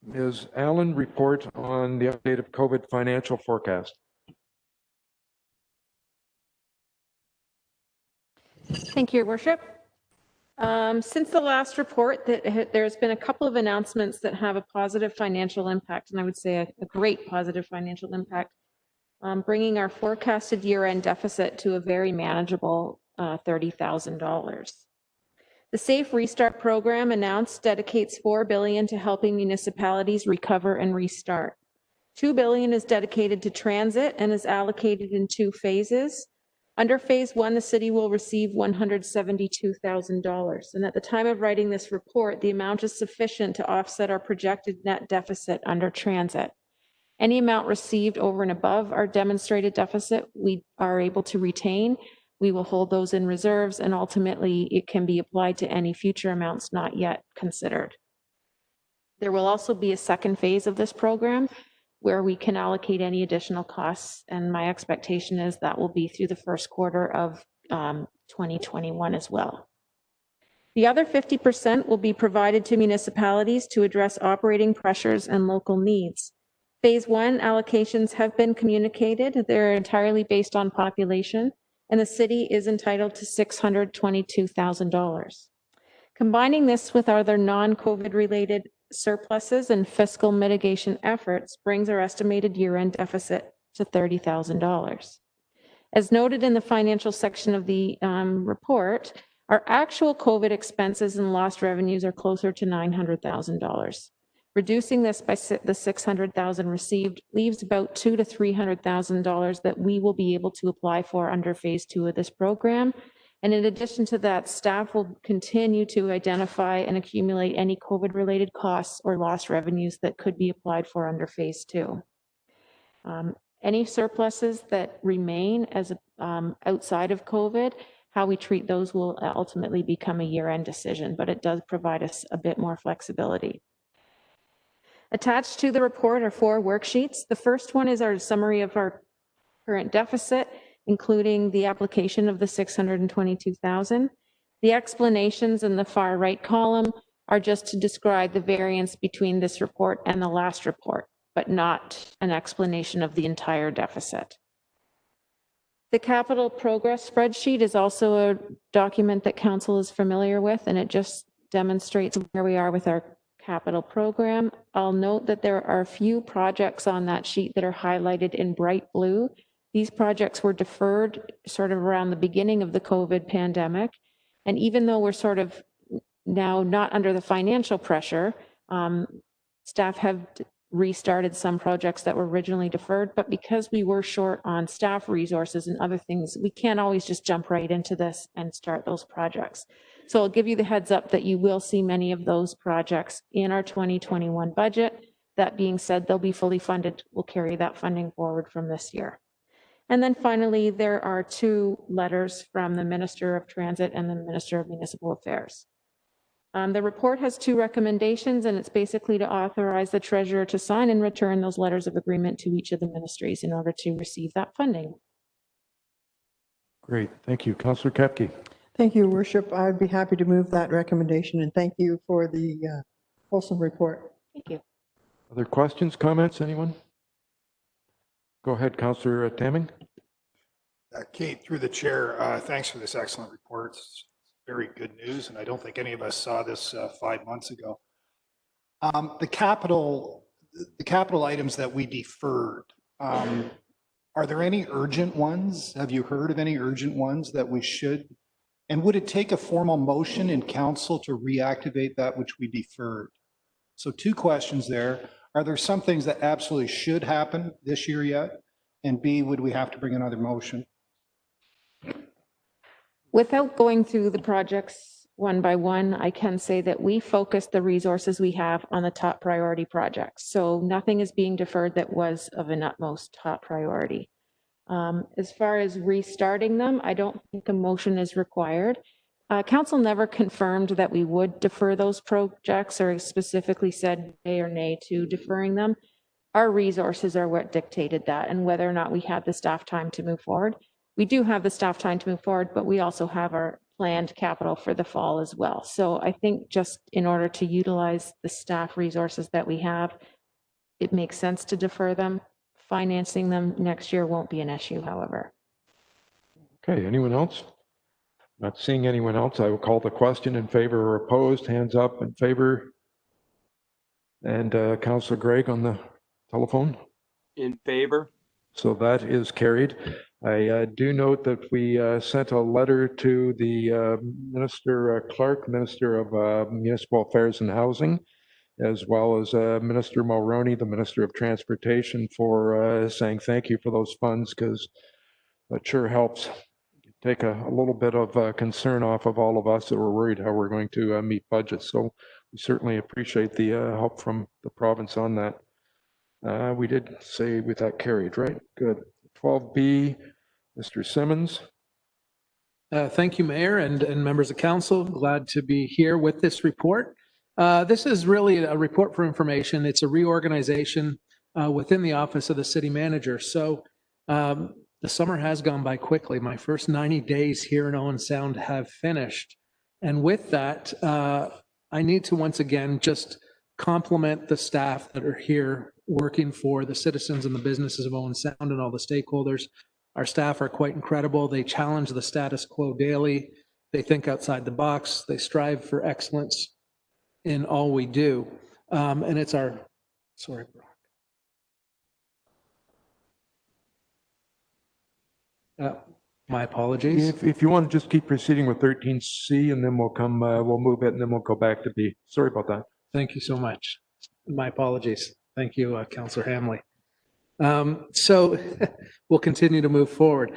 Ms. Allen, report on the update of COVID financial forecast. Thank you, Your Worship. Since the last report, there's been a couple of announcements that have a positive financial impact, and I would say a great positive financial impact, bringing our forecasted year-end deficit to a very manageable $30,000. The Safe Restart program announced dedicates $4 billion to helping municipalities recover and restart. $2 billion is dedicated to transit and is allocated in 2 phases. Under phase 1, the city will receive $172,000. And at the time of writing this report, the amount is sufficient to offset our projected net deficit under transit. Any amount received over and above our demonstrated deficit, we are able to retain, We will hold those in reserves, and ultimately it can be applied to any future amounts not yet considered. There will also be a second phase of this program where we can allocate any additional costs, and my expectation is that will be through the first quarter of 2021 as well. The other 50% will be provided to municipalities to address operating pressures and local needs. Phase 1 allocations have been communicated. They're entirely based on population, and the city is entitled to $622,000. Combining this with other non-COVID related surpluses and fiscal mitigation efforts brings our estimated year-end deficit to $30,000. As noted in the financial section of the report, our actual COVID expenses and lost revenues are closer to $900,000. Reducing this by the $600,000 received leaves about $200,000 to $300,000 that we will be able to apply for under phase 2 of this program. And in addition to that, staff will continue to identify and accumulate any COVID-related costs or lost revenues that could be applied for under phase 2. Any surpluses that remain as outside of COVID, how we treat those will ultimately become a year-end decision, but it does provide us a bit more flexibility. Attached to the report are 4 worksheets. The first one is our summary of our current deficit, including the application of the $622,000. The explanations in the far right column are just to describe the variance between this report and the last report, but not an explanation of the entire deficit. The capital progress spreadsheet is also a document that council is familiar with, and it just demonstrates where we are with our capital program. I'll note that there are a few projects on that sheet that are highlighted in bright blue. These projects were deferred sort of around the beginning of the COVID pandemic. And even though we're sort of now not under the financial pressure, staff have restarted some projects that were originally deferred, but because we were short on staff resources and other things, we can't always just jump right into this and start those projects. So I'll give you the heads up that you will see many of those projects in our 2021 budget. That being said, they'll be fully funded. We'll carry that funding forward from this year. And then finally, there are 2 letters from the Minister of Transit and the Minister of Municipal Affairs. The report has 2 recommendations, and it's basically to authorize the treasurer to sign and return those letters of agreement to each of the ministries in order to receive that funding. Great. Thank you. Councillor Kepke. Thank you, Worship. I'd be happy to move that recommendation, and thank you for the wholesome report. Thank you. Other questions, comments, anyone? Go ahead, Councillor Tamming. Kate, through the chair, thanks for this excellent report. It's very good news, and I don't think any of us saw this 5 months ago. The capital items that we deferred, are there any urgent ones? Have you heard of any urgent ones that we should? And would it take a formal motion in council to reactivate that which we deferred? So 2 questions there. Are there some things that absolutely should happen this year yet? And B, would we have to bring another motion? Without going through the projects one by one, I can say that we focus the resources we have on the top priority projects. So nothing is being deferred that was of an utmost top priority. As far as restarting them, I don't think a motion is required. Council never confirmed that we would defer those projects or specifically said yay or nay to deferring them. Our resources are what dictated that, and whether or not we had the staff time to move forward. We do have the staff time to move forward, but we also have our planned capital for the fall as well. So I think just in order to utilize the staff resources that we have, it makes sense to defer them. Financing them next year won't be an issue, however. Okay, anyone else? Not seeing anyone else, I will call the question. In favor or opposed, hands up in favor. And Councillor Gregg on the telephone. In favor. So that is carried. I do note that we sent a letter to the Minister Clark, Minister of Municipal Affairs and Housing, as well as Minister Mulroney, the Minister of Transportation, for saying thank you for those funds, because it sure helps take a little bit of concern off of all of us that were worried how we're going to meet budgets. So we certainly appreciate the help from the province on that. We did say with that carried, right? Good. 12B, Mr. Simmons. Thank you, Mayor and members of council. Glad to be here with this report. This is really a report for information. It's a reorganization within the office of the city manager. So the summer has gone by quickly. My first 90 days here in Owen Sound have finished. And with that, I need to once again just compliment the staff that are here working for the citizens and the businesses of Owen Sound and all the stakeholders. Our staff are quite incredible. They challenge the status quo daily. They think outside the box. They strive for excellence in all we do. And it's our, sorry, Brock. My apologies. If you want to just keep proceeding with 13C and then we'll move it and then we'll go back to B. Sorry about that. Thank you so much. My apologies. Thank you, Councillor Hamley. So we'll continue to move forward.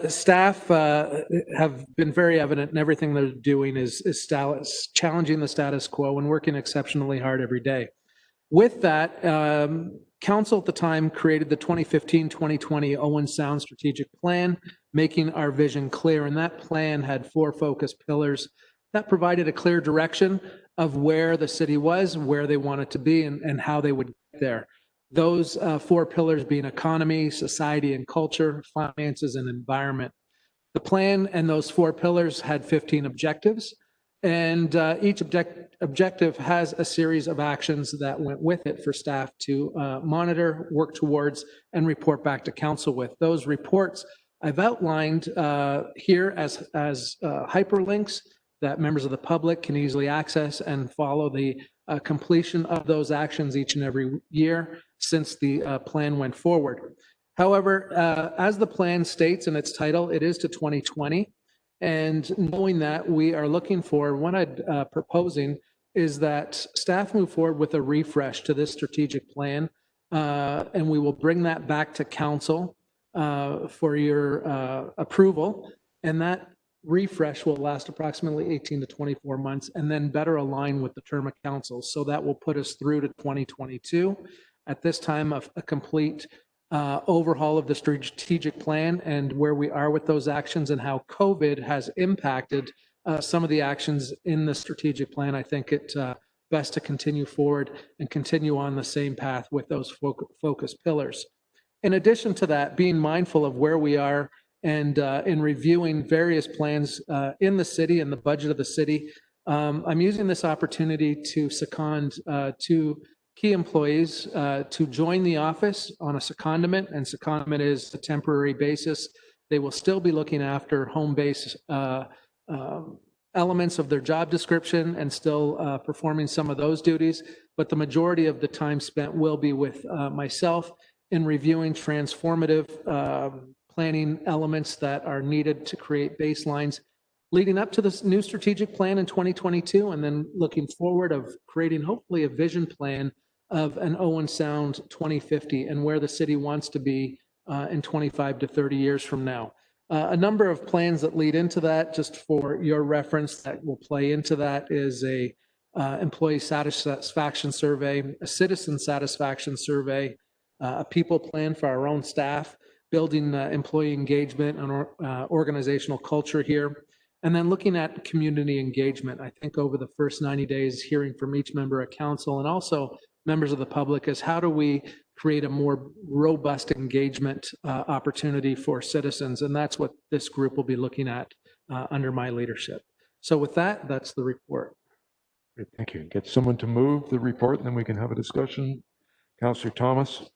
Staff have been very evident in everything they're doing is challenging the status quo and working exceptionally hard every day. With that, Council at the time created the 2015-2020 Owen Sound Strategic Plan, making our vision clear. And that plan had 4 focus pillars that provided a clear direction of where the city was, where they wanted to be, and how they would get there. Those 4 pillars being economy, society and culture, finances and environment. The plan and those 4 pillars had 15 objectives, and each objective has a series of actions that went with it for staff to monitor, work towards, and report back to council with. Those reports I've outlined here as hyperlinks that members of the public can easily access and follow the completion of those actions each and every year since the plan went forward. However, as the plan states in its title, it is to 2020. And knowing that, we are looking for, what I'm proposing is that staff move forward with a refresh to this strategic plan, and we will bring that back to council for your approval. And that refresh will last approximately 18 to 24 months and then better align with the term of council. So that will put us through to 2022. At this time, a complete overhaul of the strategic plan and where we are with those actions and how COVID has impacted some of the actions in the strategic plan. I think it best to continue forward and continue on the same path with those focus pillars. In addition to that, being mindful of where we are and in reviewing various plans in the city and the budget of the city, I'm using this opportunity to second 2 key employees to join the office on a secondment, and secondment is a temporary basis. They will still be looking after home-based elements of their job description and still performing some of those duties, but the majority of the time spent will be with myself in reviewing transformative planning elements that are needed to create baselines leading up to this new strategic plan in 2022, and then looking forward of creating hopefully a vision plan of an Owen Sound 2050 and where the city wants to be in 25 to 30 years from now. A number of plans that lead into that, just for your reference, that will play into that is a employee satisfaction survey, a citizen satisfaction survey, a people plan for our own staff, building employee engagement and organizational culture here, and then looking at community engagement. I think over the first 90 days, hearing from each member of council and also members of the public is how do we create a more robust engagement opportunity for citizens, and that's what this group will be looking at under my leadership. So with that, that's the report. Great, thank you. Get someone to move the report, and then we can have a discussion. Councillor Thomas.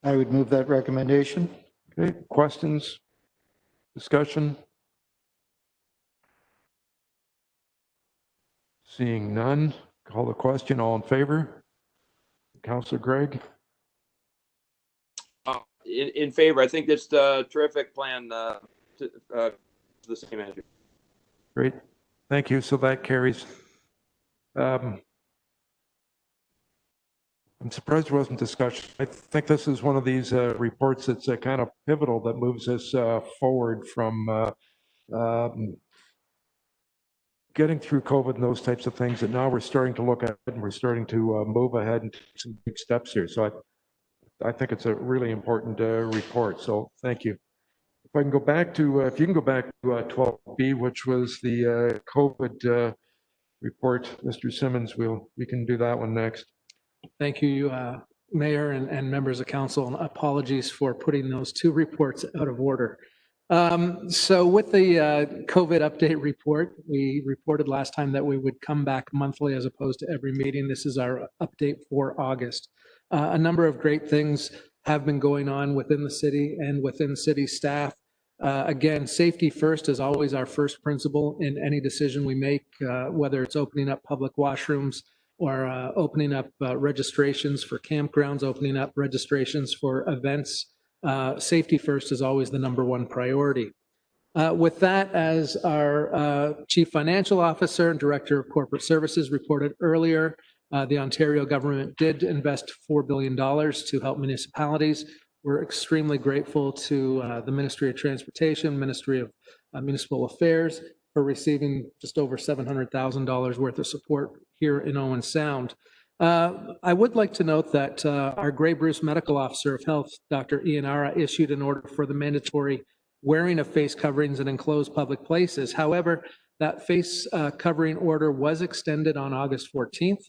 I would move that recommendation. Okay, questions, discussion? Seeing none, call the question. All in favor? Councillor Gregg? In favor. I think it's a terrific plan to the city manager. Great, thank you. So that carries. I'm surprised there wasn't discussion. I think this is one of these reports that's kind of pivotal that moves us forward from getting through COVID and those types of things that now we're starting to look at and we're starting to move ahead and take some big steps here. So I think it's a really important report. So thank you. If I can go back to, if you can go back to 12B, which was the COVID report, Mr. Simmons, we can do that one next. Thank you, Mayor and members of council, and apologies for putting those two reports out of order. So with the COVID update report, we reported last time that we would come back monthly as opposed to every meeting. This is our update for August. A number of great things have been going on within the city and within city staff. Again, safety first is always our first principle in any decision we make, whether it's opening up public washrooms or opening up registrations for campgrounds, opening up registrations for events. Safety first is always the number one priority. With that, as our Chief Financial Officer and Director of Corporate Services reported earlier, the Ontario government did invest $4 billion to help municipalities. We're extremely grateful to the Ministry of Transportation, Ministry of Municipal Affairs for receiving just over $700,000 worth of support here in Owen Sound. I would like to note that our Grey Bruce Medical Officer of Health, Dr. Ian Ara, issued an order for the mandatory wearing of face coverings in enclosed public places. However, that face covering order was extended on August 14th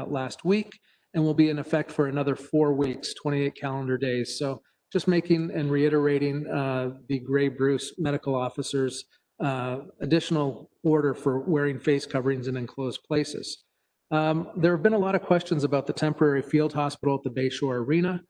last week and will be in effect for another 4 weeks, 28 calendar days. So just making and reiterating the Grey Bruce Medical Officer's additional order for wearing face coverings in enclosed places. There have been a lot of questions about the temporary field hospital at the Bayshore Arena.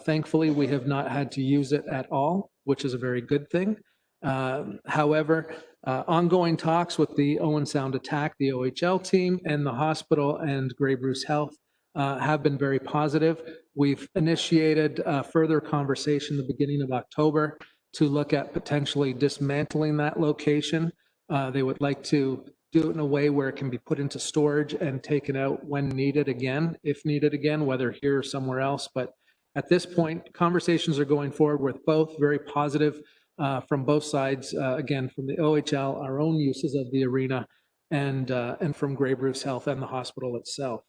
Thankfully, we have not had to use it at all, which is a very good thing. However, ongoing talks with the Owen Sound Attack, the OHL team, and the hospital and Grey Bruce Health have been very positive. We've initiated further conversation at the beginning of October to look at potentially dismantling that location. They would like to do it in a way where it can be put into storage and taken out when needed again, if needed again, whether here or somewhere else. But at this point, conversations are going forward with both, very positive from both sides, again, from the OHL, our own uses of the arena, and from Grey Bruce Health and the hospital itself.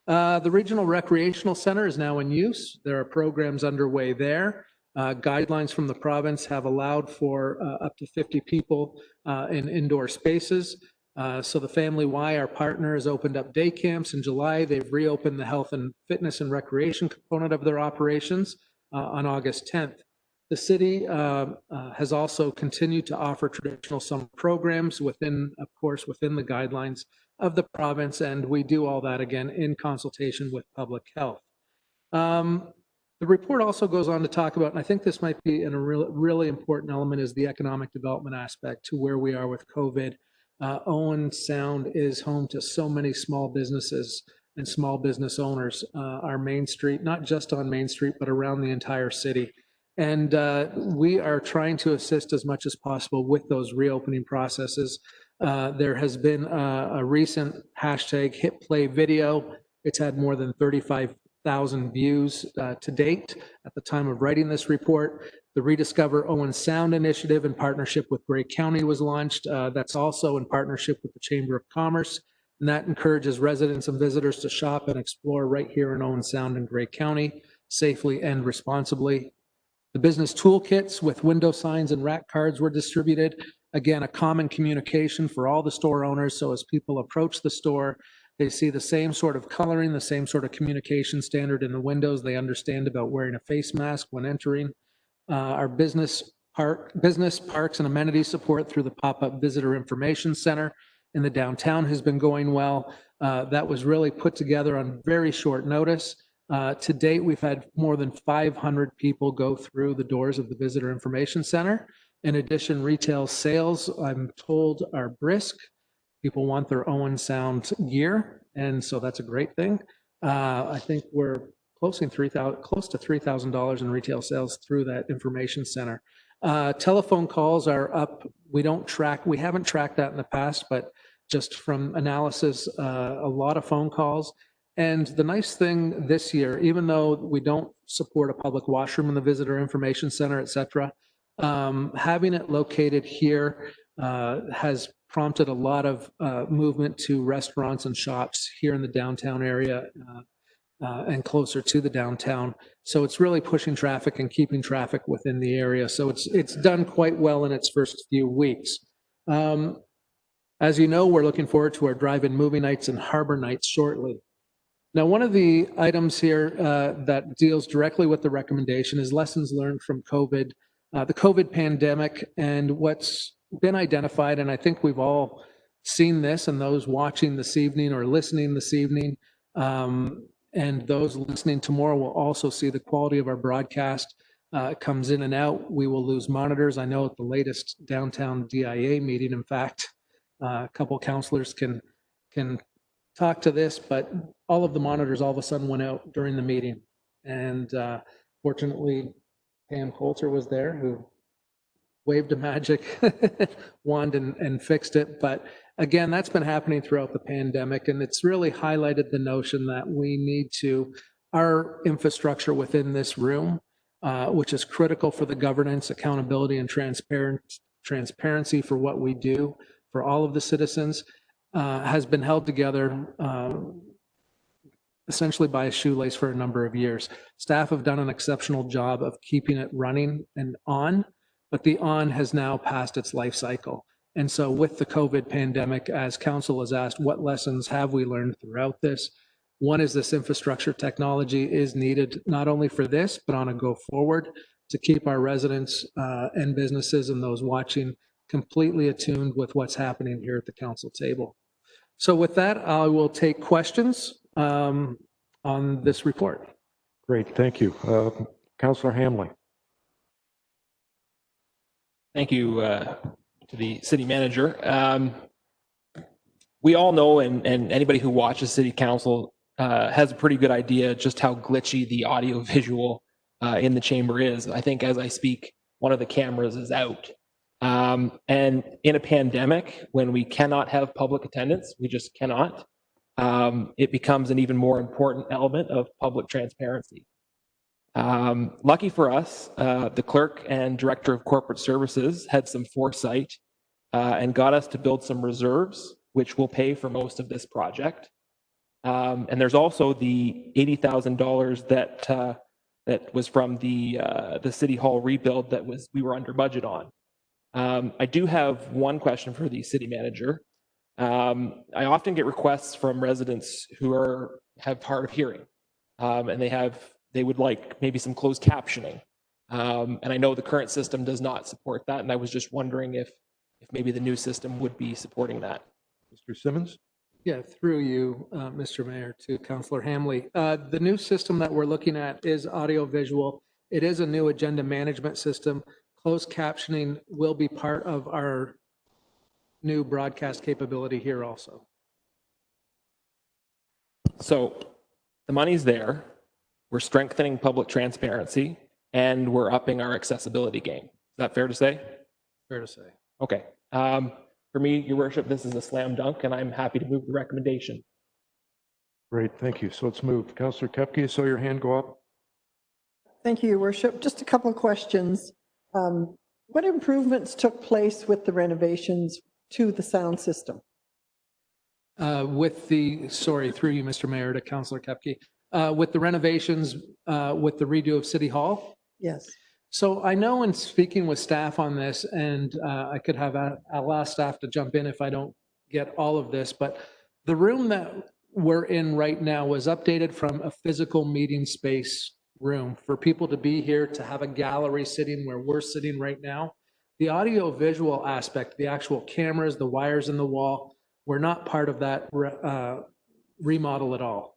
The Regional Recreational Center is now in use. There are programs underway there. Guidelines from the province have allowed for up to 50 people in indoor spaces. So the Family Y, our partner, has opened up day camps in July. They've reopened the health and fitness and recreation component of their operations on August 10th. The city has also continued to offer traditional summer programs within, of course, within the guidelines of the province, and we do all that again in consultation with public health. The report also goes on to talk about, and I think this might be a really important element, is the economic development aspect to where we are with COVID. Owen Sound is home to so many small businesses and small business owners. Our Main Street, not just on Main Street, but around the entire city. And we are trying to assist as much as possible with those reopening processes. There has been a recent hashtag Hit Play video. It's had more than 35,000 views to date at the time of writing this report. The Rediscover Owen Sound initiative in partnership with Grey County was launched. That's also in partnership with the Chamber of Commerce, and that encourages residents and visitors to shop and explore right here in Owen Sound and Grey County safely and responsibly. The business toolkits with window signs and rack cards were distributed. Again, a common communication for all the store owners, so as people approach the store, they see the same sort of coloring, the same sort of communication standard in the windows. They understand about wearing a face mask when entering. Our business parks and amenity support through the pop-up visitor information center in the downtown has been going well. That was really put together on very short notice. To date, we've had more than 500 people go through the doors of the visitor information center. In addition, retail sales, I'm told, are brisk. People want their Owen Sound gear, and so that's a great thing. I think we're close to $3,000 in retail sales through that information center. Telephone calls are up. We haven't tracked that in the past, but just from analysis, a lot of phone calls. And the nice thing this year, even though we don't support a public washroom in the visitor information center, et cetera, having it located here has prompted a lot of movement to restaurants and shops here in the downtown area. and closer to the downtown. So it's really pushing traffic and keeping traffic within the area. So it's done quite well in its first few weeks. As you know, we're looking forward to our drive-in movie nights and harbor nights shortly. Now, one of the items here that deals directly with the recommendation is lessons learned from COVID, the COVID pandemic, and what's been identified, and I think we've all seen this, and those watching this evening or listening this evening, and those listening tomorrow will also see the quality of our broadcast comes in and out. We will lose monitors. I know at the latest downtown DIA meeting, in fact, a couple councillors can talk to this, but all of the monitors all of a sudden went out during the meeting. And fortunately, Pam Coulter was there, who waved a magic wand and fixed it. But again, that's been happening throughout the pandemic, and it's really highlighted the notion that we need our infrastructure within this room, which is critical for the governance, accountability, and transparency for what we do for all of the citizens, has been held together essentially by a shoelace for a number of years. Staff have done an exceptional job of keeping it running and on, but the on has now passed its life cycle. And so with the COVID pandemic, as council has asked, what lessons have we learned throughout this? One is this infrastructure technology is needed not only for this, but on a go forward to keep our residents and businesses and those watching completely attuned with what's happening here at the council table. So with that, I will take questions on this report. Great, thank you. Councillor Hamley. Thank you to the city manager. We all know, and anybody who watches city council has a pretty good idea just how glitchy the audio visual in the chamber is. I think as I speak, one of the cameras is out. And in a pandemic, when we cannot have public attendance, we just cannot, it becomes an even more important element of public transparency. Lucky for us, the clerk and director of corporate services had some foresight and got us to build some reserves, which will pay for most of this project. And there's also the $80,000 that was from the City Hall rebuild that we were under budget on. I do have one question for the city manager. I often get requests from residents who have hard of hearing, and they would like maybe some closed captioning. And I know the current system does not support that, and I was just wondering if maybe the new system would be supporting that. Mr. Simmons? Yeah, through you, Mr. Mayor, to Councillor Hamley. The new system that we're looking at is audio-visual. It is a new agenda management system. Closed captioning will be part of our new broadcast capability here also. So the money's there. We're strengthening public transparency, and we're upping our accessibility game. Is that fair to say? Fair to say. Okay. For me, Your Worship, this is a slam dunk, and I'm happy to move the recommendation. Great, thank you. So it's moved. Councillor Kepke, I saw your hand go up. Thank you, Your Worship. Just a couple of questions. What improvements took place with the renovations to the sound system? Sorry, through you, Mr. Mayor, to Councillor Kepke. With the renovations, with the redo of City Hall? Yes. So I know in speaking with staff on this, and I could have I'll ask staff to jump in if I don't get all of this, but the room that we're in right now was updated from a physical meeting space room for people to be here, to have a gallery sitting where we're sitting right now. The audio visual aspect, the actual cameras, the wires in the wall, were not part of that remodel at all.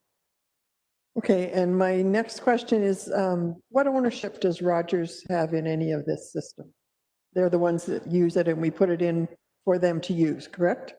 Okay, and my next question is, what ownership does Rogers have in any of this system? They're the ones that use it and we put it in for them to use, correct?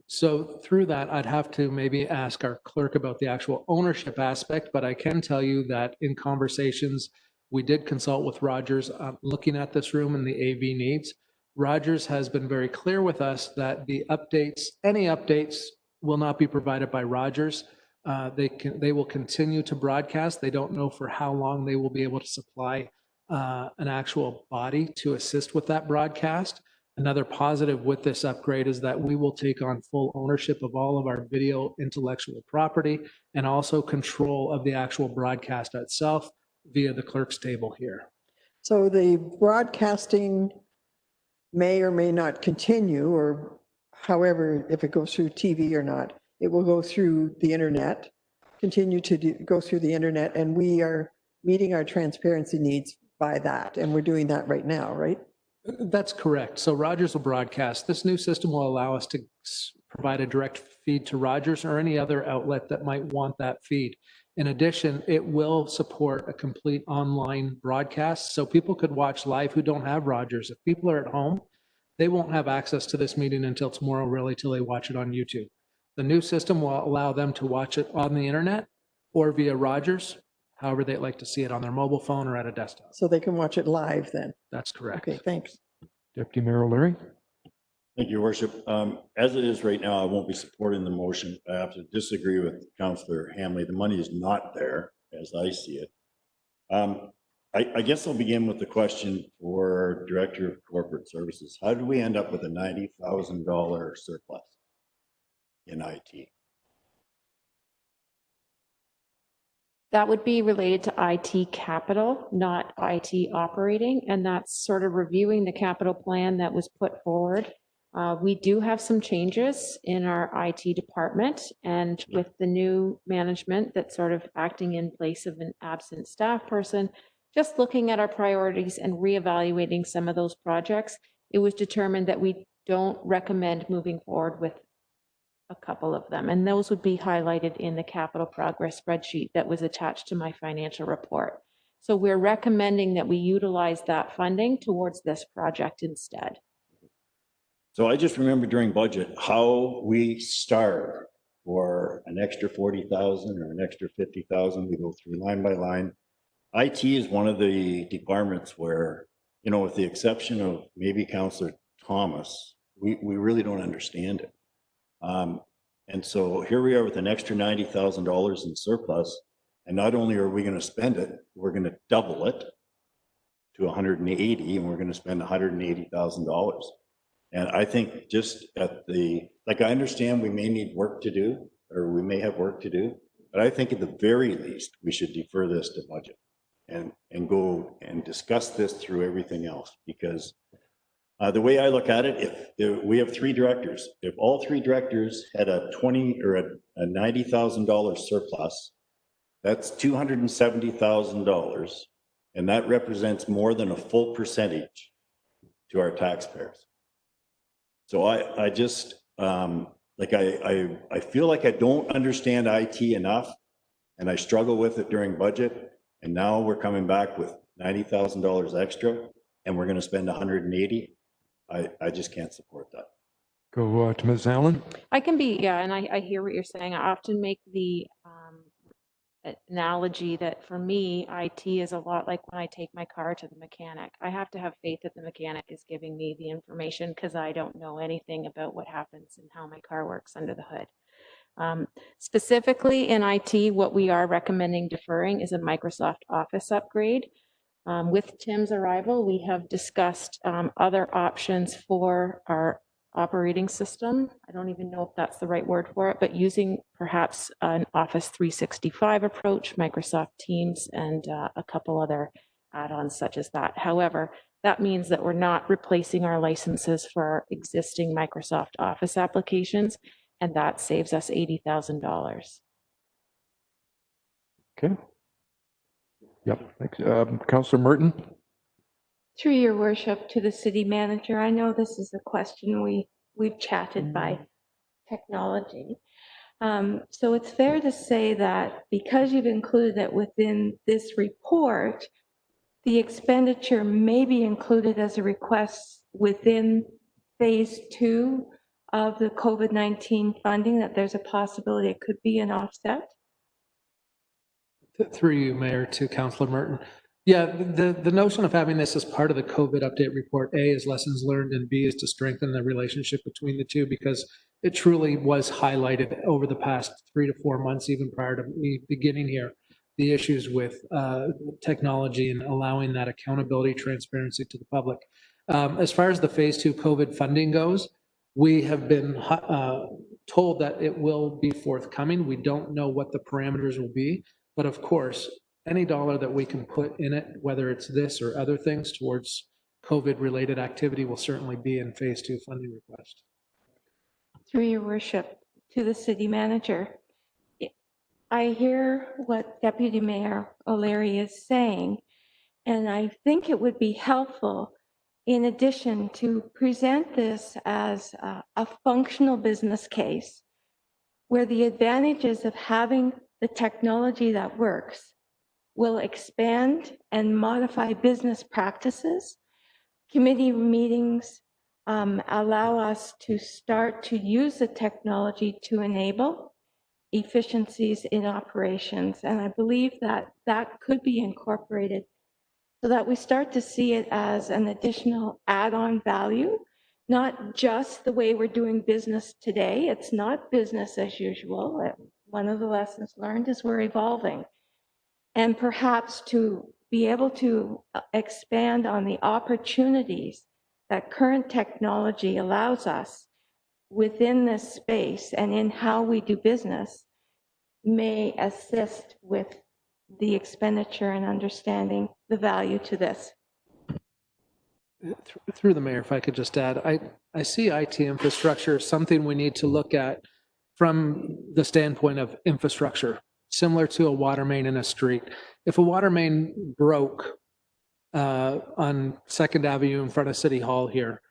So through that, I'd have to maybe ask our clerk about the actual ownership aspect, but I can tell you that in conversations, we did consult with Rogers looking at this room and the AV needs. Rogers has been very clear with us that the updates, any updates, will not be provided by Rogers. They will continue to broadcast. They don't know for how long they will be able to supply an actual body to assist with that broadcast. Another positive with this upgrade is that we will take on full ownership of all of our video intellectual property and also control of the actual broadcast itself via the clerk's table here. So the broadcasting may or may not continue, or however, if it goes through TV or not, it will go through the internet, continue to go through the internet, and we are meeting our transparency needs by that, and we're doing that right now, right? That's correct. So Rogers will broadcast. This new system will allow us to provide a direct feed to Rogers or any other outlet that might want that feed. In addition, it will support a complete online broadcast, so people could watch live who don't have Rogers. If people are at home, they won't have access to this meeting until tomorrow, really, till they watch it on YouTube. The new system will allow them to watch it on the internet or via Rogers, however they'd like to see it on their mobile phone or at a desktop. So they can watch it live then? That's correct. Okay, thanks. Deputy Mayor O'Leary. Thank you, Your Worship. As it is right now, I won't be supporting the motion. I have to disagree with Councillor Hamley. The money is not there, as I see it. I guess I'll begin with the question for Director of Corporate Services. How did we end up with a $90,000 surplus in IT? That would be related to IT capital, not IT operating, and that's sort of reviewing the capital plan that was put forward. We do have some changes in our IT department, and with the new management that's sort of acting in place of an absent staff person, just looking at our priorities and reevaluating some of those projects, it was determined that we don't recommend moving forward with a couple of them. And those would be highlighted in the capital progress spreadsheet that was attached to my financial report. So we're recommending that we utilize that funding towards this project instead. So I just remember during budget how we starve for an extra 40,000 or an extra 50,000. We go through line by line. IT is one of the departments where, you know, with the exception of maybe Councillor Thomas, we really don't understand it. And so here we are with an extra $90,000 in surplus. And not only are we going to spend it, we're going to double it to 180, and we're going to spend $180,000. And I think just at the, like, I understand we may need work to do, or we may have work to do, but I think at the very least, we should defer this to budget and go and discuss this through everything else. Because the way I look at it, if we have 3 directors, if all 3 directors had a $90,000 surplus, that's $270,000, and that represents more than a full percentage to our taxpayers. So I just, like, I feel like I don't understand IT enough, and I struggle with it during budget, and now we're coming back with $90,000 extra, and we're going to spend 180. I just can't support that. Go to Ms. Allen. I can be, yeah, and I hear what you're saying. I often make the analogy that for me, IT is a lot like when I take my car to the mechanic. I have to have faith that the mechanic is giving me the information because I don't know anything about what happens and how my car works under the hood. Specifically in IT, what we are recommending deferring is a Microsoft Office upgrade. With Tim's arrival, we have discussed other options for our operating system. I don't even know if that's the right word for it, but using perhaps an Office 365 approach, Microsoft Teams, and a couple other add-ons such as that. However, that means that we're not replacing our licenses for our existing Microsoft Office applications, and that saves us $80,000. Okay. Yep. Thanks. Councillor Merton. Through your worship to the city manager, I know this is a question we've chatted by technology. So it's fair to say that because you've included it within this report, the expenditure may be included as a request within phase 2 of the COVID-19 funding, that there's a possibility it could be an offset? Through you, Mayor, to Councillor Merton. Yeah, the notion of having this as part of the COVID update report, A, is lessons learned, and B, is to strengthen the relationship between the two, because it truly was highlighted over the past 3 to 4 months, even prior to me beginning here, the issues with technology and allowing that accountability, transparency to the public. As far as the phase 2 COVID funding goes, we have been told that it will be forthcoming. We don't know what the parameters will be, but of course, any dollar that we can put in it, whether it's this or other things towards COVID-related activity, will certainly be in phase 2 funding request. Through your worship, to the city manager. I hear what Deputy Mayor O'Leary is saying, and I think it would be helpful, in addition, to present this as a functional business case where the advantages of having the technology that works will expand and modify business practices. Committee meetings allow us to start to use the technology to enable efficiencies in operations. And I believe that that could be incorporated so that we start to see it as an additional add-on value, not just the way we're doing business today. It's not business as usual. One of the lessons learned is we're evolving. And perhaps to be able to expand on the opportunities that current technology allows us within this space and in how we do business may assist with the expenditure and understanding the value to this. Through the mayor, if I could just add, I see IT infrastructure as something we need to look at from the standpoint of infrastructure, similar to a water main in a street. If a water main broke on 2nd Avenue in front of City Hall here,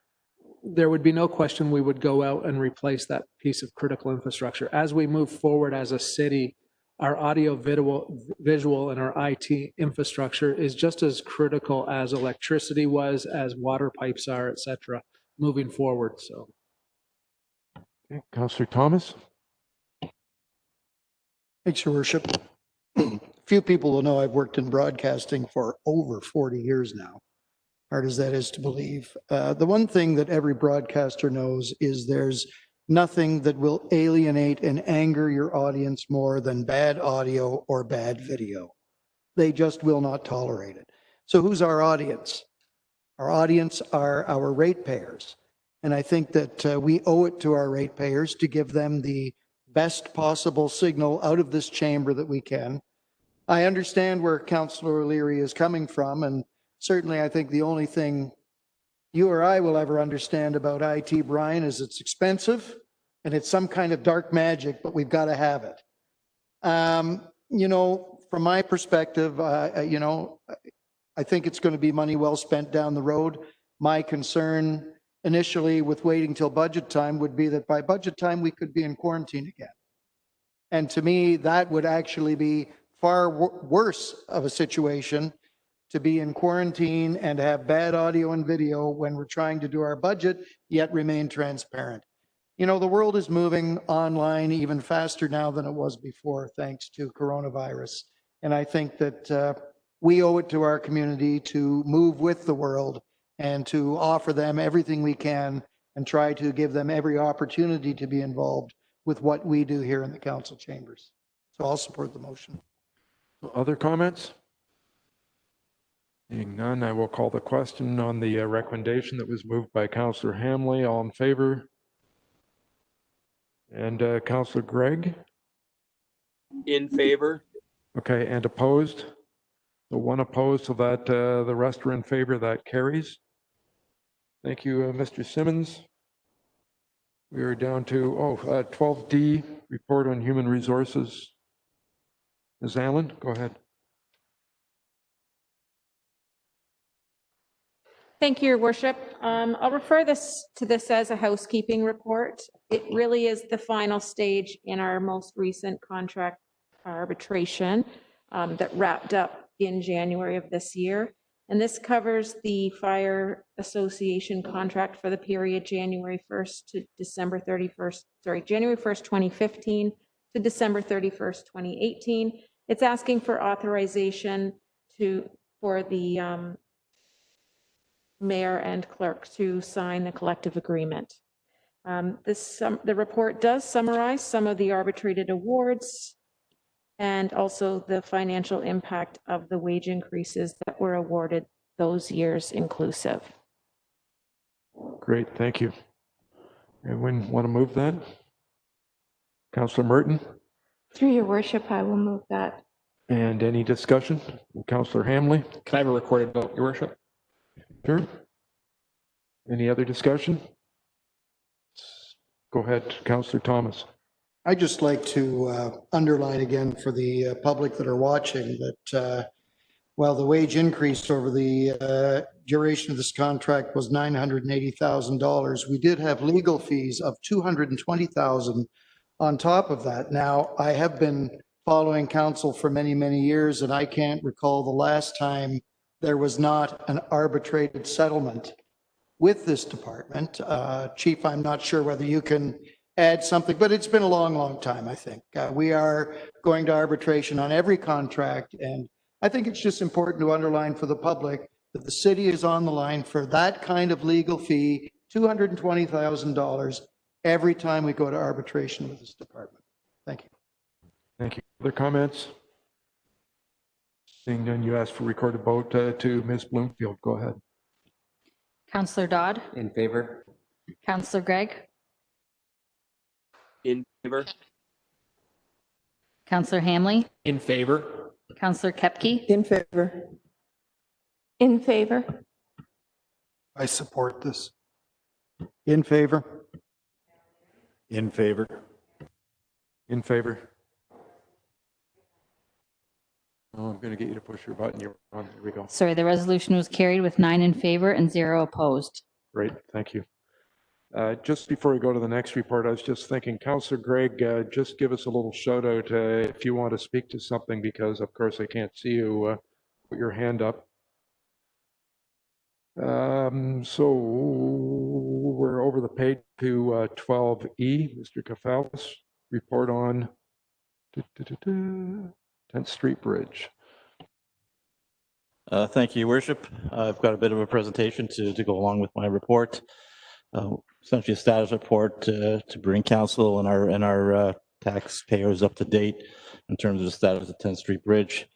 there would be no question we would go out and replace that piece of critical infrastructure. As we move forward as a city, our audio visual and our IT infrastructure is just as critical as electricity was, as water pipes are, et cetera, moving forward. So, Okay, Councillor Thomas. Thanks, Your Worship. Few people will know I've worked in broadcasting for over 40 years now. Hard as that is to believe. The one thing that every broadcaster knows is there's nothing that will alienate and anger your audience more than bad audio or bad video. They just will not tolerate it. So who's our audience? Our audience are our ratepayers. And I think that we owe it to our ratepayers to give them the best possible signal out of this chamber that we can. I understand where Councillor O'Leary is coming from, and certainly I think the only thing you or I will ever understand about IT, Brian, is it's expensive and it's some kind of dark magic, but we've got to have it. You know, from my perspective, you know, I think it's going to be money well spent down the road. My concern initially with waiting till budget time would be that by budget time we could be in quarantine again. And to me, that would actually be far worse of a situation to be in quarantine and have bad audio and video when we're trying to do our budget, yet remain transparent. You know, the world is moving online even faster now than it was before, thanks to coronavirus. And I think that we owe it to our community to move with the world and to offer them everything we can and try to give them every opportunity to be involved with what we do here in the council chambers. So I'll support the motion. Other comments? Seeing none, I will call the question on the recommendation that was moved by Councillor Hamley. All in favor? And Councillor Gregg? In favor? Okay, and opposed? So one opposed, so that the rest are in favor. That carries. Thank you, Mr. Simmons. We are down to 12D, report on human resources. Ms. Allen, go ahead. Thank you, Your Worship. I'll refer to this as a housekeeping report. It really is the final stage in our most recent contract arbitration that wrapped up in January of this year. And this covers the Fire Association contract for the period January 1st to December 31st, January 1st, 2015 to December 31st, 2018. It's asking for authorization for the mayor and clerk to sign the collective agreement. The report does summarize some of the arbitrated awards and also the financial impact of the wage increases that were awarded those years inclusive. Great, thank you. Anyone want to move that? Councillor Merton? Through your worship, I will move that. And any discussion? Councillor Hamley? Can I have a recorded vote, Your Worship? Sure. Any other discussion? Go ahead, Councillor Thomas. I'd just like to underline again for the public that are watching that while the wage increase over the duration of this contract was $980,000, we did have legal fees of $220,000 on top of that. Now, I have been following council for many, many years, and I can't recall the last time there was not an arbitrated settlement with this department. Chief, I'm not sure whether you can add something, but it's been a long, long time, I think. We are going to arbitration on every contract, and I think it's just important to underline for the public that the city is on the line for that kind of legal fee, $220,000 every time we go to arbitration with this department. Thank you. Thank you. Other comments? Seeing none, you asked for recorded vote to Ms. Bloomfield. Go ahead. Councillor Dodd, In favor? Councillor Gregg, In favor? Councillor Hamley, In favor? Councillor Kepke, In favor. In favor? I support this. In favor? In favor? In favor? Oh, I'm going to get you to push your button. You're on. There we go. sorry, the resolution was carried with 9 in favor and 0 opposed. Great, thank you. Just before we go to the next report, I was just thinking, Councillor Gregg, just give us a little shout out if you want to speak to something, because of course I can't see you put your hand up. So we're over the page to 12E, Mr. Kafalis, report on 10th Street Bridge. Thank you, Your Worship. I've got a bit of a presentation to go along with my report. Essentially a status report to bring council and our taxpayers up to date in terms of the status of 10th Street Bridge.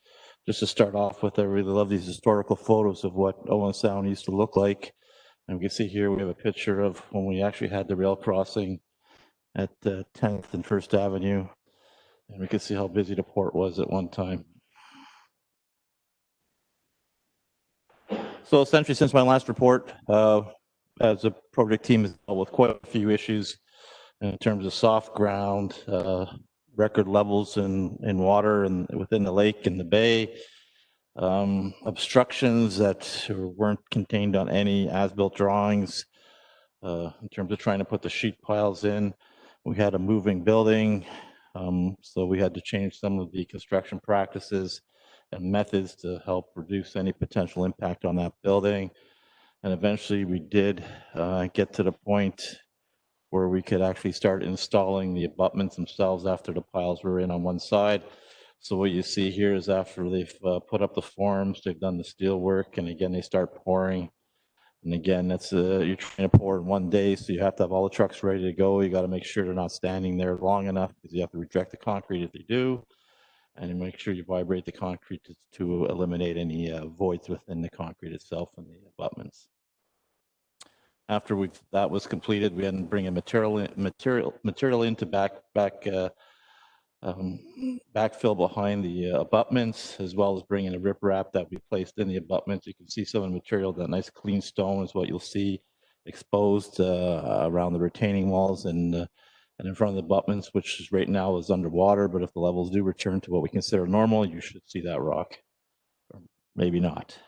Just to start off with, I really love these historical photos of what Owen Sound used to look like. And we can see here we have a picture of when we actually had the rail crossing at 10th and 1st Avenue. And we can see how busy the port was at one time. So essentially, since my last report, as a project team has dealt with quite a few issues in terms of soft ground, record levels in water and within the lake and the bay, obstructions that weren't contained on any as-built drawings in terms of trying to put the sheet piles in. We had a moving building, so we had to change some of the construction practices and methods to help reduce any potential impact on that building. And eventually we did get to the point where we could actually start installing the abutments themselves after the piles were in on one side. So what you see here is after they've put up the forms, they've done the steel work, and again, they start pouring. And again, that's you're trying to pour in one day, so you have to have all the trucks ready to go. You got to make sure they're not standing there long enough, because you have to reject the concrete if they do. And you make sure you vibrate the concrete to eliminate any voids within the concrete itself and the abutments. After that was completed, we had to bring a material into backfill behind the abutments, as well as bringing a riprap that we placed in the abutments. You can see some of the material, that nice clean stone is what you'll see exposed around the retaining walls and in front of the abutments, which is right now is underwater. But if the levels do return to what we consider normal, you should see that rock, or maybe not.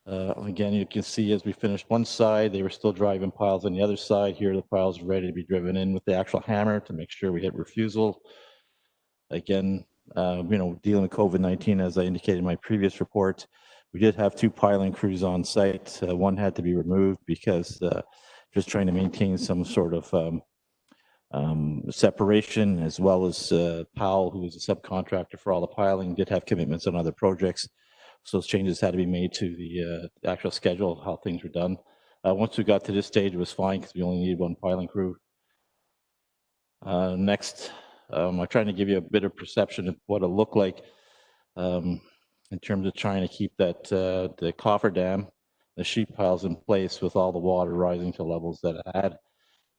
Again, you can see as we finished one side, they were still driving piles on the other side. Here, the piles are ready to be driven in with the actual hammer to make sure we hit refusal. Again, dealing with COVID-19, as I indicated in my previous report, we did have 2 piling crews on site. One had to be removed because just trying to maintain some sort of separation, as well as Powell, who was a subcontractor for all the piling, did have commitments on other projects. So those changes had to be made to the actual schedule of how things were done. Once we got to this stage, it was fine because we only needed 1 piling crew. Next, I'm trying to give you a bit of perception of what it looked like in terms of trying to keep that the cofferdam the sheet piles in place with all the water rising to levels that it had.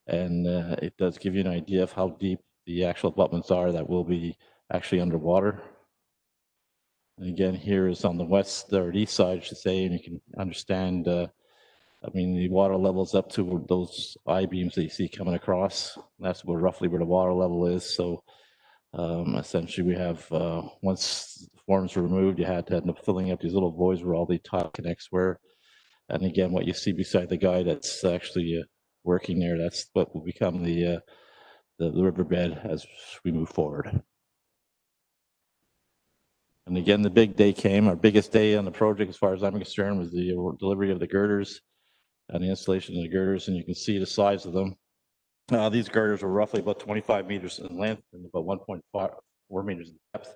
And it does give you an idea of how deep the actual abutments are that will be actually underwater. And again, here is on the west or east side, I should say, and you can understand, I mean, the water levels up to those I-beams that you see coming across. That's roughly where the water level is. So essentially we have, once the forms were removed, you had to end up filling up these little voids where all the tile connects were. And again, what you see beside the guy that's actually working there, that's what will become the riverbed as we move forward. And again, the big day came. Our biggest day on the project, as far as I'm concerned, was the delivery of the girders and the installation of the girders. And you can see the size of them. These girders were roughly about 25 meters in length and about 1.4 meters in depth.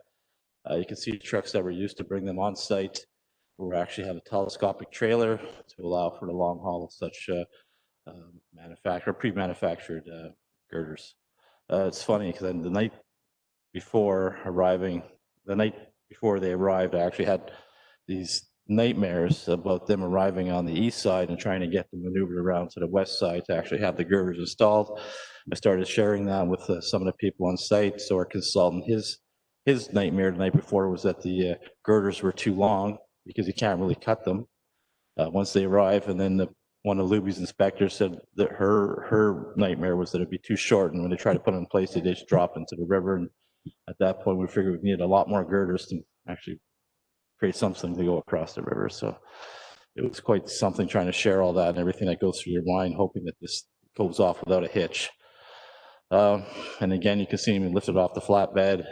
You can see the trucks that were used to bring them on site. We actually have a telescopic trailer to allow for the long haul of such pre-manufactured girders. It's funny because the night before they arrived, I actually had these nightmares about them arriving on the east side and trying to get them maneuvered around to the west side to actually have the girders installed. I started sharing that with some of the people on site. So our consultant, his nightmare the night before was that the girders were too long because you can't really cut them once they arrive. And then one of Luby's inspectors said that her nightmare was that it'd be too short, and when they try to put them in place, they just drop into the river. And at that point, we figured we needed a lot more girders to actually create something to go across the river. So it was quite something trying to share all that and everything that goes through your mind, hoping that this goes off without a hitch. And again, you can see me lifted off the flatbed,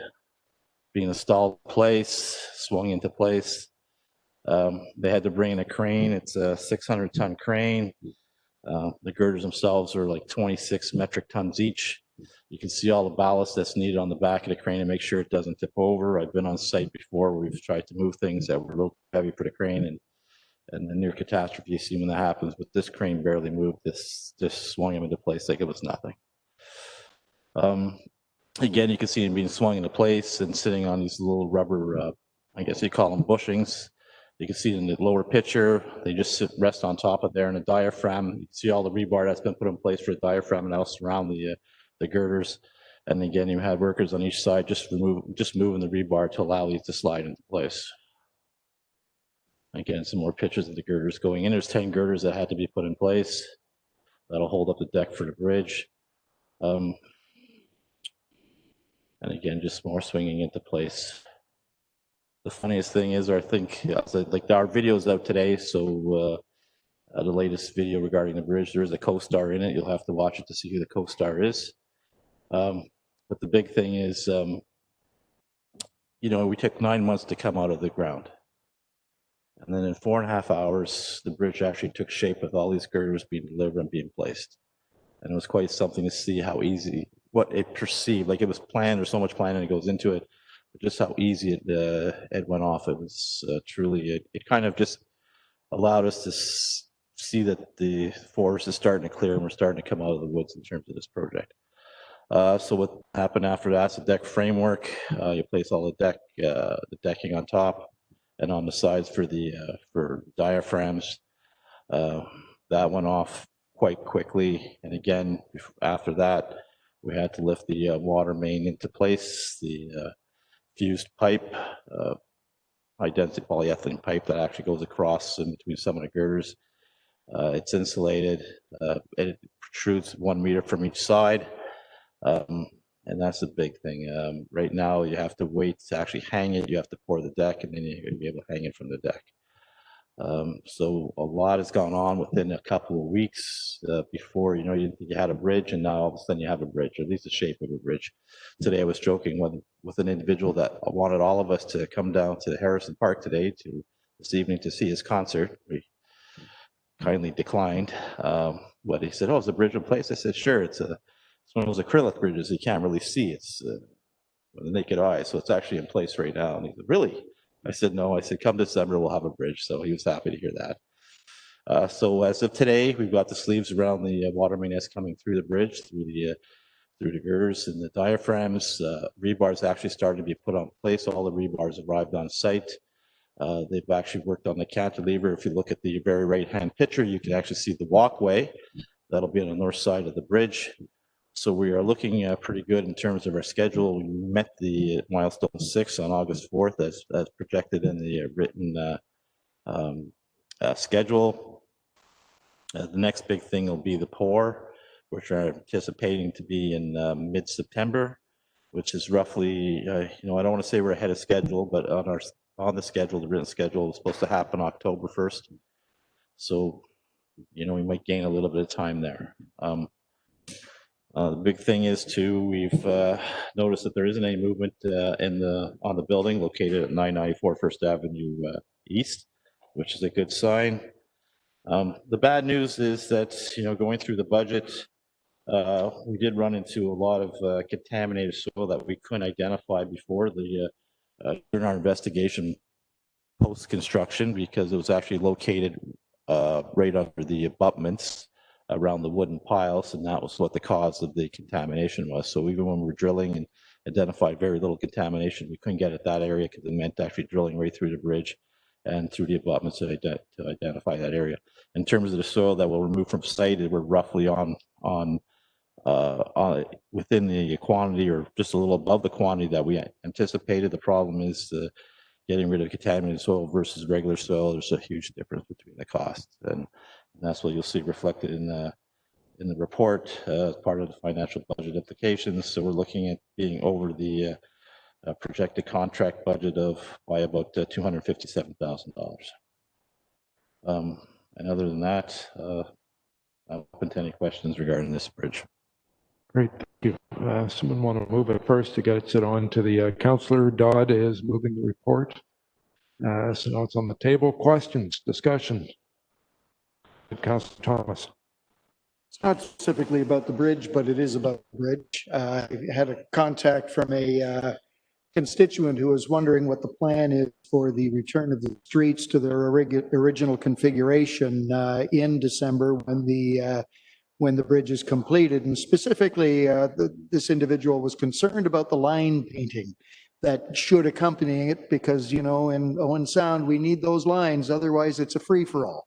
being installed in place, swung into place. They had to bring in a crane. It's a 600-ton crane. The girders themselves are like 26 metric tons each. You can see all the ballast that's needed on the back of the crane to make sure it doesn't tip over. I've been on site before where we've tried to move things that were a little heavy for the crane, and the near catastrophe you see when that happens. But this crane barely moved. This just swung him into place like it was nothing. Again, you can see him being swung into place and sitting on these little rubber, I guess you call them bushings. You can see in the lower picture, they just rest on top of there in a diaphragm. You can see all the rebar that's been put in place for the diaphragm and else around the girders. And again, you had workers on each side just moving the rebar to allow these to slide into place. Again, some more pictures of the girders going in. There's 10 girders that had to be put in place. That'll hold up the deck for the bridge. And again, just more swinging into place. The funniest thing is, I think, like our video's out today, so the latest video regarding the bridge, there is a co-star in it. You'll have to watch it to see who the co-star is. But the big thing is, we took 9 months to come out of the ground. And then in 4.5 hours, the bridge actually took shape with all these girders being delivered and being placed. And it was quite something to see how easy, what it perceived, like it was planned, there's so much planning that goes into it, but just how easy it went off. It was truly, it kind of just allowed us to see that the forest is starting to clear and we're starting to come out of the woods in terms of this project. So what happened after that is the deck framework. You place all the decking on top and on the sides for diaphragms. That went off quite quickly. And again, after that, we had to lift the water main into place, the fused pipe, high-density polyethylene pipe that actually goes across in between some of the girders. It's insulated. It protrudes 1 meter from each side. And that's the big thing. Right now, you have to wait to actually hang it. You have to pour the deck, and then you're going to be able to hang it from the deck. So a lot has gone on within a couple of weeks before, you had a bridge, and now all of a sudden you have a bridge, or at least the shape of a bridge. Today I was joking with an individual that wanted all of us to come down to Harrison Park this evening to see his concert. We kindly declined. But he said, "Oh, is the bridge in place?" I said, "Sure, it's one of those acrylic bridges you can't really see. It's with the naked eye, so it's actually in place right now." And he said, "Really?" I said, "No." I said, "Come December, we'll have a bridge." So he was happy to hear that. So as of today, we've got the sleeves around the water main that's coming through the bridge, through the girders and the diaphragms. Rebars actually started to be put on place. All the rebars arrived on site. They've actually worked on the cantilever. If you look at the very right-hand picture, you can actually see the walkway. That'll be on the north side of the bridge. So we are looking pretty good in terms of our schedule. We met the milestone 6 on August 4th as projected in the written schedule. The next big thing will be the pour, which we're anticipating to be in mid-September, which is roughly, I don't want to say we're ahead of schedule, but on the schedule, the written schedule is supposed to happen October 1st. So, we might gain a little bit of time there. The big thing is too, we've noticed that there isn't any movement on the building located at 994 First Avenue East, which is a good sign. The bad news is that, going through the budget, we did run into a lot of contaminated soil that we couldn't identify before during our investigation post-construction, because it was actually located right under the abutments around the wooden piles, and that was what the cause of the contamination was. So even when we were drilling and identified very little contamination, we couldn't get at that area because it meant actually drilling right through the bridge and through the abutments to identify that area. In terms of the soil that we'll remove from site, we're roughly within the quantity or just a little above the quantity that we anticipated. The problem is getting rid of contaminated soil versus regular soil. There's a huge difference between the costs, and that's what you'll see reflected in the report as part of the financial budget implications. So we're looking at being over the projected contract budget by about $257,000. And other than that, I'm open to any questions regarding this bridge. Great, thank you. Someone want to move it first to get it on to the Councillor Dodd is moving the report. So now it's on the table. Questions, discussion? Councillor Thomas. It's not specifically about the bridge, but it is about the bridge. I had a contact from a constituent who was wondering what the plan is for the return of the streets to their original configuration in December when the bridge is completed. And specifically, this individual was concerned about the line painting that should accompany it because, in Owen Sound, we need those lines. Otherwise, it's a free-for-all.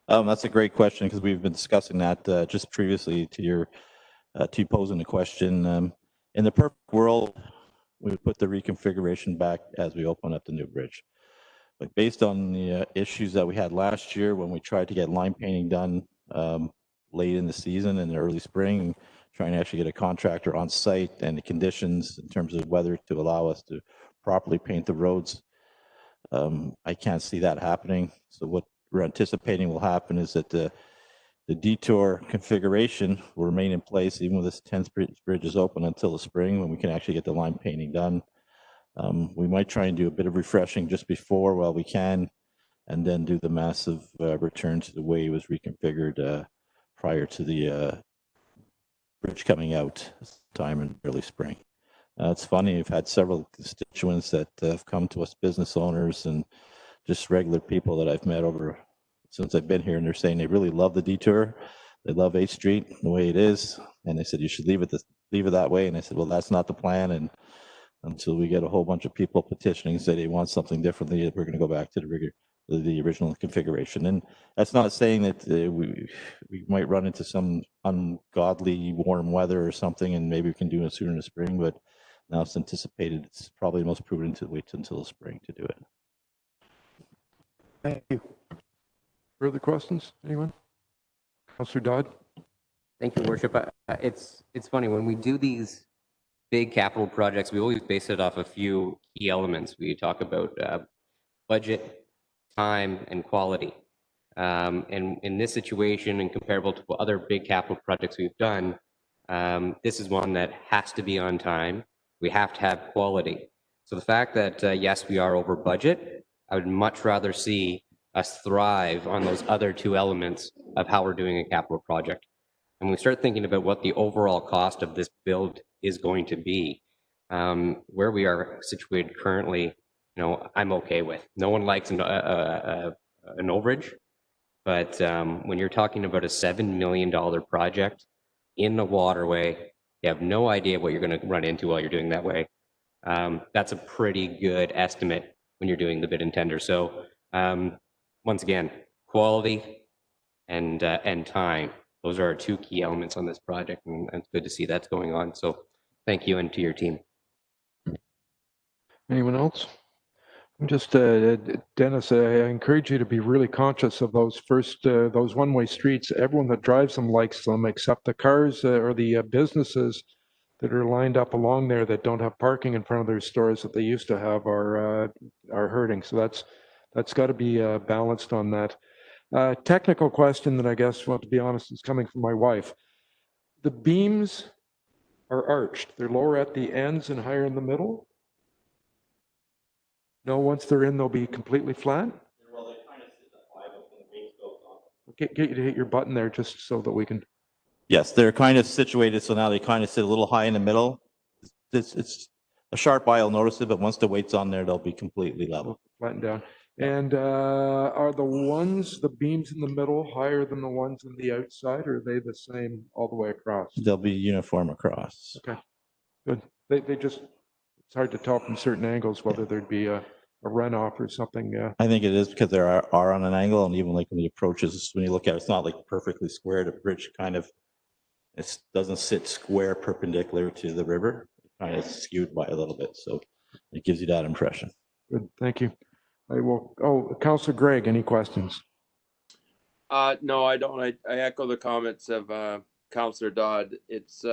That's a great question because we've been discussing that just previously to you posing the question. In the perfect world, we would put the reconfiguration back as we open up the new bridge. But based on the issues that we had last year when we tried to get line painting done late in the season and the early spring, trying to actually get a contractor on site and the conditions in terms of weather to allow us to properly paint the roads, I can't see that happening. So what we're anticipating will happen is that the detour configuration will remain in place even when this 10th bridge is open until the spring when we can actually get the line painting done. We might try and do a bit of refreshing just before while we can, and then do the massive return to the way it was reconfigured prior to the bridge coming out time in early spring. It's funny, we've had several constituents that have come to us, business owners and just regular people that I've met over since I've been here, and they're saying they really love the detour. They love 8th Street the way it is, and they said you should leave it that way. And I said, well, that's not the plan, and until we get a whole bunch of people petitioning say they want something differently, we're going to go back to the original configuration. And that's not saying that we might run into some ungodly warm weather or something, and maybe we can do it sooner in the spring. But now it's anticipated; it's probably the most prudent to wait until the spring to do it. Thank you. Further questions? Anyone? Councillor Dodd? Thank you, Worship. It's funny, when we do these big capital projects, we always base it off a few key elements. We talk about budget, time, and quality. And in this situation, and comparable to other big capital projects we've done, this is one that has to be on time. We have to have quality. So the fact that, yes, we are over budget, I would much rather see us thrive on those other two elements of how we're doing a capital project. And when we start thinking about what the overall cost of this build is going to be, where we are situated currently, I'm okay with. No one likes an overage, but when you're talking about a $7 million project in the waterway, you have no idea what you're going to run into while you're doing that way. That's a pretty good estimate when you're doing the bid and tender. So once again, quality and time. Those are our two key elements on this project, and it's good to see that's going on. So thank you and to your team. Anyone else? Just, Dennis, I encourage you to be really conscious of those those one-way streets. Everyone that drives them likes them, except the cars or the businesses that are lined up along there that don't have parking in front of their stores that they used to have are hurting. So that's got to be balanced on that. Technical question that I guess, well, to be honest, is coming from my wife. The beams are arched. They're lower at the ends and higher in the middle. No, once they're in, they'll be completely flat? Okay, get you to hit your button there just so that we can. Yes, they're kind of situated, so now they kind of sit a little high in the middle. It's a sharp eye will notice it, but once the weight's on there, they'll be completely level. Flatten down. And are the beams in the middle higher than the ones on the outside, or are they the same all the way across? They'll be uniform across. Okay, good. They just, it's hard to tell from certain angles whether there'd be a runoff or something. I think it is because they are on an angle, and even like when the approaches, when you look at it, it's not like perfectly square. The bridge kind of, it doesn't sit square perpendicular to the river. It kind of skewed by a little bit, so it gives you that impression. Good, thank you. I will. Oh, Councillor Gregg, any questions? No, I don't. I echo the comments of Councillor Dodd. It's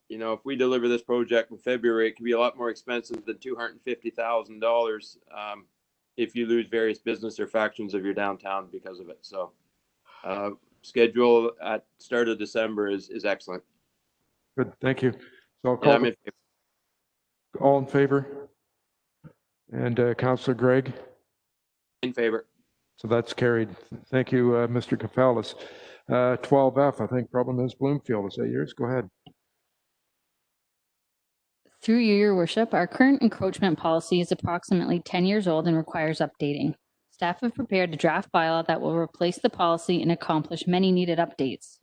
you know, if we deliver this project in February, it could be a lot more expensive than $250,000 if you lose various business or factions of your downtown because of it. So schedule at start of December is excellent. Good, thank you. So I'll call all in favor? And Councillor Gregg? In favor. So that's carried. Thank you, Mr. Kafalis. 12F, I think problem is Bloomfield. Is that yours? Go ahead. Through you, your worship, our current encroachment policy is approximately 10 years old and requires updating. Staff have prepared a draft bylaw that will replace the policy and accomplish many needed updates.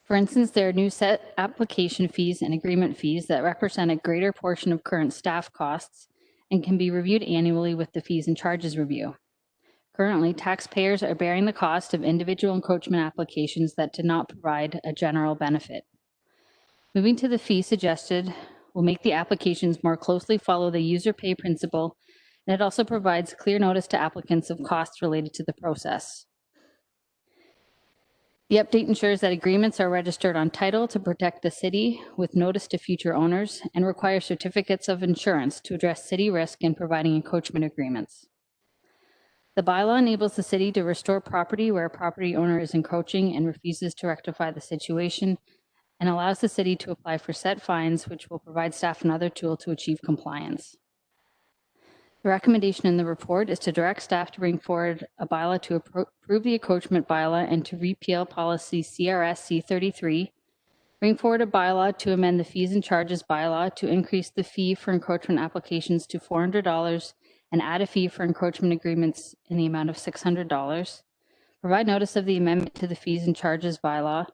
For instance, there are new set application fees and agreement fees that represent a greater portion of current staff costs and can be reviewed annually with the fees and charges review. Currently, taxpayers are bearing the cost of individual encroachment applications that do not provide a general benefit. Moving to the fee suggested will make the applications more closely follow the user pay principle, and it also provides clear notice to applicants of costs related to the process. The update ensures that agreements are registered on title to protect the city with notice to future owners and requires certificates of insurance to address city risk in providing encroachment agreements. The bylaw enables the city to restore property where a property owner is encroaching and refuses to rectify the situation, and allows the city to apply for set fines, which will provide staff another tool to achieve compliance. The recommendation in the report is to direct staff to bring forward a bylaw to approve the encroachment bylaw and to repeal policy CRS C33, bring forward a bylaw to amend the fees and charges bylaw to increase the fee for encroachment applications to $400 and add a fee for encroachment agreements in the amount of $600, provide notice of the amendment to the fees and charges bylaw,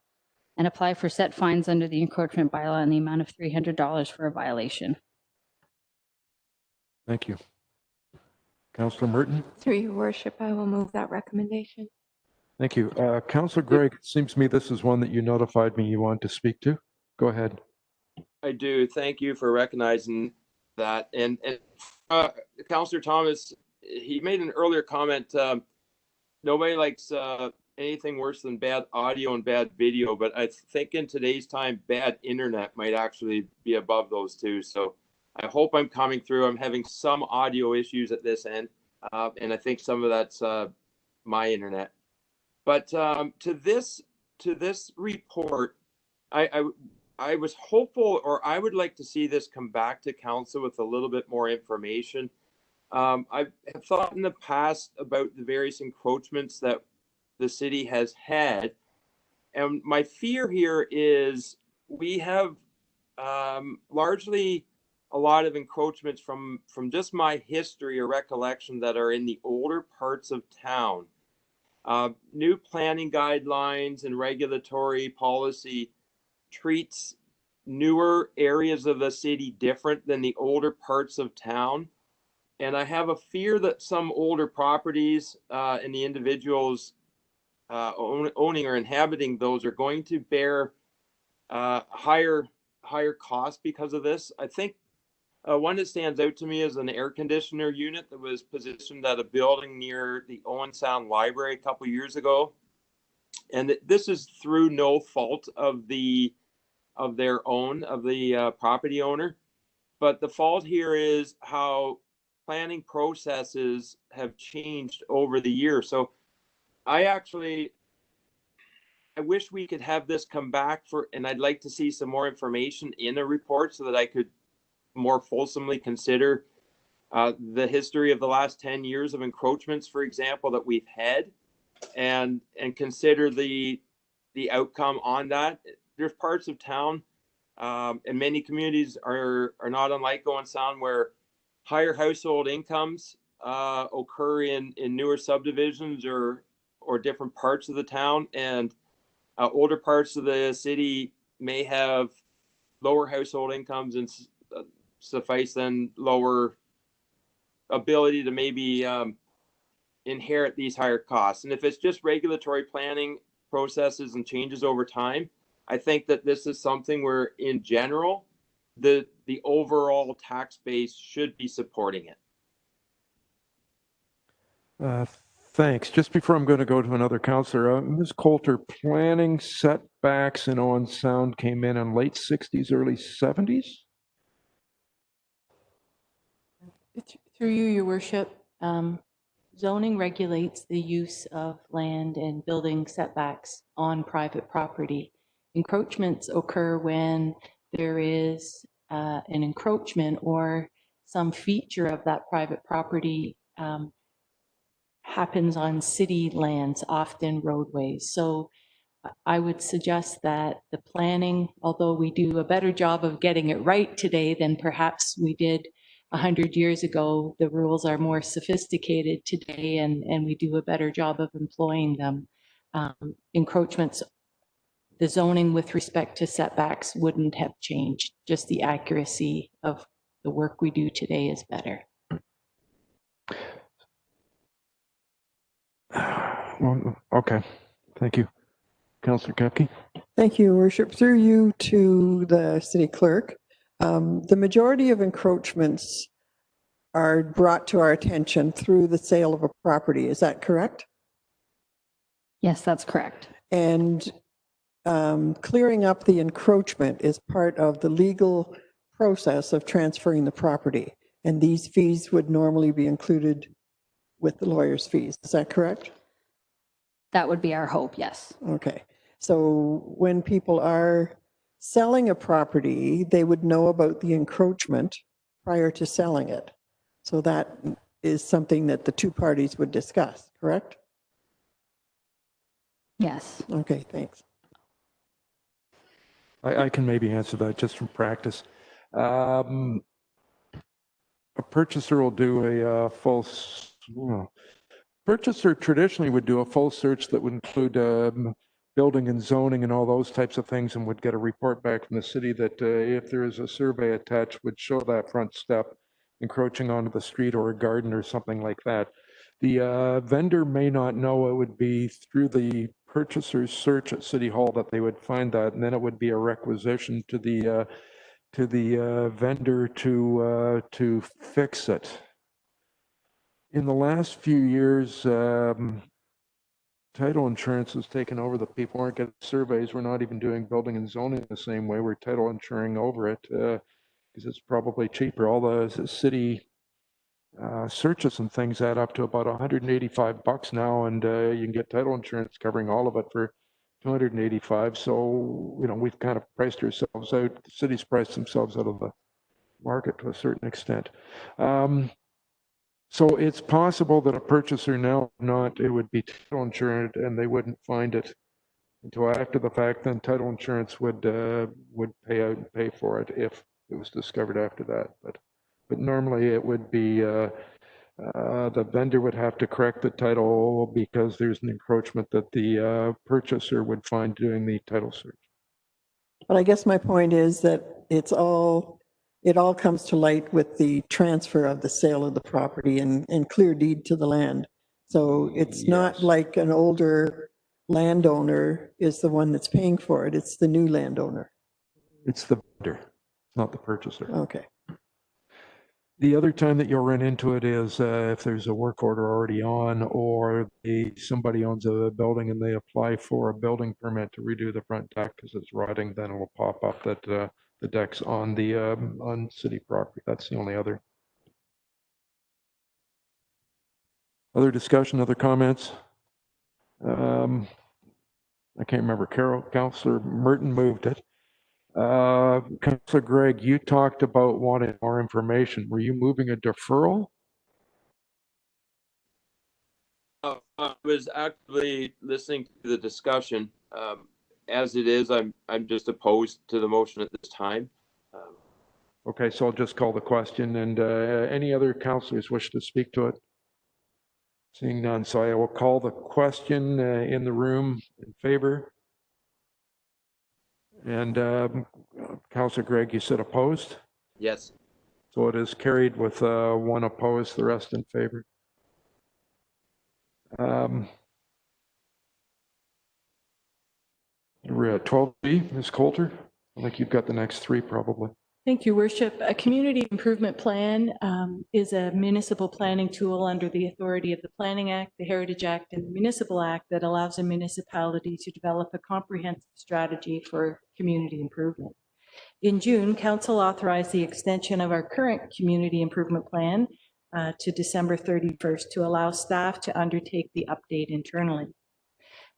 and apply for set fines under the encroachment bylaw in the amount of $300 for a violation. Thank you. Councillor Merton? Through your worship, I will move that recommendation. Thank you. Councillor Gregg, it seems to me this is one that you notified me you want to speak to. Go ahead. I do. Thank you for recognizing that. And Councillor Thomas, he made an earlier comment. Nobody likes anything worse than bad audio and bad video, but I think in today's time, bad internet might actually be above those two. So I hope I'm coming through. I'm having some audio issues at this end, and I think some of that's my internet. But to this report, I was hopeful, or I would like to see this come back to council with a little bit more information. I have thought in the past about the various encroachments that the city has had, and my fear here is we have largely a lot of encroachments from just my history or recollection that are in the older parts of town. New planning guidelines and regulatory policy treats newer areas of the city different than the older parts of town. And I have a fear that some older properties and the individuals owning or inhabiting those are going to bear higher costs because of this. I think one that stands out to me is an air conditioner unit that was positioned at a building near the Owen Sound Library a couple years ago. And this is through no fault of the property owner. But the fault here is how planning processes have changed over the years. So I wish we could have this come back and I'd like to see some more information in a report so that I could more fulsomely consider the history of the last 10 years of encroachments, for example, that we've had, and consider the outcome on that. There's parts of town, and many communities are not unlike Owen Sound, where higher household incomes occur in newer subdivisions or different parts of the town, and older parts of the city may have lower household incomes and suffice then lower ability to maybe inherit these higher costs. And if it's just regulatory planning processes and changes over time, I think that this is something where, in general, the overall tax base should be supporting it. Thanks. Just before I'm going to go to another counselor, Ms. Coulter, planning setbacks in Owen Sound came in late 60s, early 70s? Through you, your worship, zoning regulates the use of land and building setbacks on private property. Encroachments occur when there is an encroachment or some feature of that private property happens on city lands, often roadways. So I would suggest that the planning, although we do a better job of getting it right today than perhaps we did 100 years ago, the rules are more sophisticated today, and we do a better job of employing them. Encroachments, the zoning with respect to setbacks wouldn't have changed. Just the accuracy of the work we do today is better. Well, okay. Thank you. Councillor Kepke. Thank you, Your Worship. Through you to the city clerk. The majority of encroachments are brought to our attention through the sale of a property. Is that correct? Yes, that's correct. And clearing up the encroachment is part of the legal process of transferring the property. And these fees would normally be included with the lawyer's fees. Is that correct? That would be our hope, yes. Okay. So when people are selling a property, they would know about the encroachment prior to selling it. So that is something that the two parties would discuss, correct? Yes. Okay, thanks. I can maybe answer that just from practice. A purchaser will do a purchaser traditionally would do a full search that would include building and zoning and all those types of things, and would get a report back from the city that if there is a survey attached, would show that front step encroaching onto the street or a garden or something like that. The vendor may not know. It would be through the purchaser's search at City Hall that they would find that, and then it would be a requisition to the vendor to fix it. In the last few years, title insurance has taken over. The people aren't getting surveys. We're not even doing building and zoning the same way. We're title insuring over it because it's probably cheaper. All the city searches and things add up to about $185 now, and you can get title insurance covering all of it for $285. So, we've kind of priced ourselves out. The city's priced themselves out of the market to a certain extent. So it's possible that a purchaser now it would be title insured and they wouldn't find it until after the fact. Then title insurance would pay out and pay for it if it was discovered after that. But normally it would be the vendor would have to correct the title because there's an encroachment that the purchaser would find doing the title search. But I guess my point is that it's all it all comes to light with the transfer of the sale of the property and clear deed to the land. So it's not Yes. like an older landowner is the one that's paying for it. It's the new landowner. It's the vendor, not the purchaser. Okay. The other time that you'll run into it is if there's a work order already on, or somebody owns a building and they apply for a building permit to redo the front deck because it's rotting, then it will pop up that the deck's on the on city property. That's the only other. Other discussion, other comments? I can't remember. Councillor Merton moved it. Councillor Gregg, you talked about wanting more information. Were you moving a deferral? I was actively listening to the discussion. As it is, I'm just opposed to the motion at this time. Okay, so I'll just call the question, and any other councillors wish to speak to it? Seeing none, so I will call the question in the room in favor. And Councillor Gregg, you said opposed? Yes. So it is carried with one opposed, the rest in favor. We're at 12B, Ms. Coulter. I think you've got the next three probably. Thank you, Worship. A community improvement plan is a municipal planning tool under the authority of the Planning Act, the Heritage Act, and the Municipal Act that allows a municipality to develop a comprehensive strategy for community improvement. In June, Council authorized the extension of our current community improvement plan to December 31st to allow staff to undertake the update internally.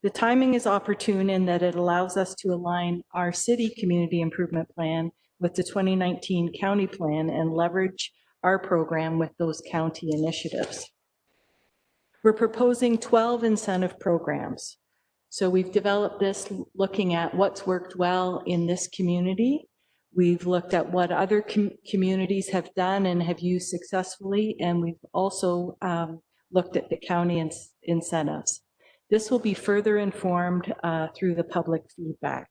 The timing is opportune in that it allows us to align our city community improvement plan with the 2019 county plan and leverage our program with those county initiatives. We're proposing 12 incentive programs. So we've developed this looking at what's worked well in this community. We've looked at what other communities have done and have used successfully, and we've also looked at the county incentives. This will be further informed through the public feedback.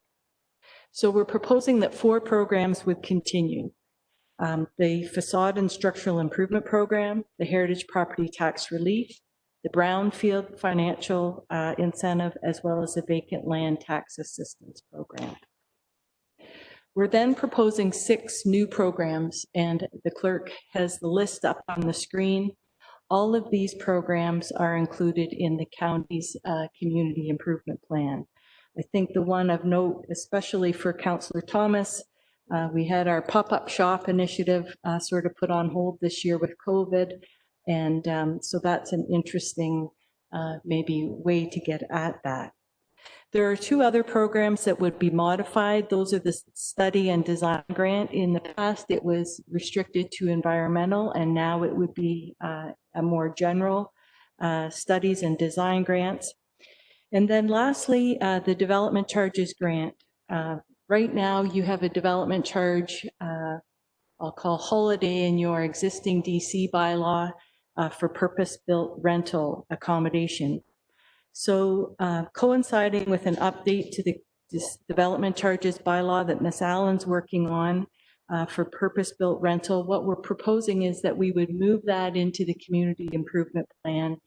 So we're proposing that 4 programs would continue. The Facade and Structural Improvement Program, the Heritage Property Tax Relief, the Brownfield Financial Incentive, as well as the Vacant Land Tax Assistance Program. We're then proposing 6 new programs, and the clerk has the list up on the screen. All of these programs are included in the county's community improvement plan. I think the one of note, especially for Councillor Thomas, we had our pop-up shop initiative sort of put on hold this year with COVID. And so that's an interesting maybe way to get at that. There are 2 other programs that would be modified. Those are the study and design grant. In the past, it was restricted to environmental, and now it would be a more general studies and design grants. And then lastly, the development charges grant. Right now, you have a development charge, I'll call holiday in your existing DC bylaw for purpose-built rental accommodation. So coinciding with an update to the development charges bylaw that Ms. Allen's working on for purpose-built rental, what we're proposing is that we would move that into the community improvement plan.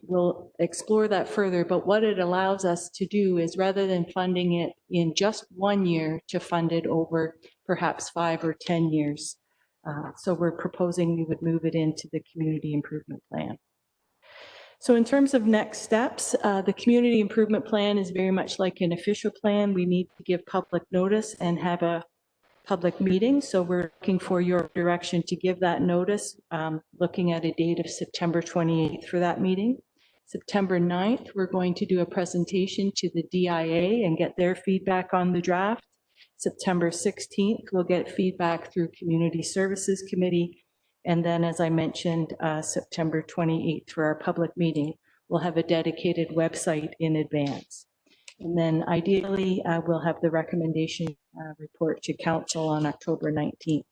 We'll explore that further, but what it allows us to do is, rather than funding it in just 1 year, to fund it over perhaps 5 or 10 years. So we're proposing we would move it into the community improvement plan. So in terms of next steps, the community improvement plan is very much like an official plan. We need to give public notice and have a public meeting. So we're looking for your direction to give that notice, looking at a date of September 28th for that meeting. September 9th, we're going to do a presentation to the DIA and get their feedback on the draft. September 16th, we'll get feedback through Community Services Committee. And then, as I mentioned, September 28th for our public meeting, we'll have a dedicated website in advance. And then ideally, we'll have the recommendation report to council on October 19th.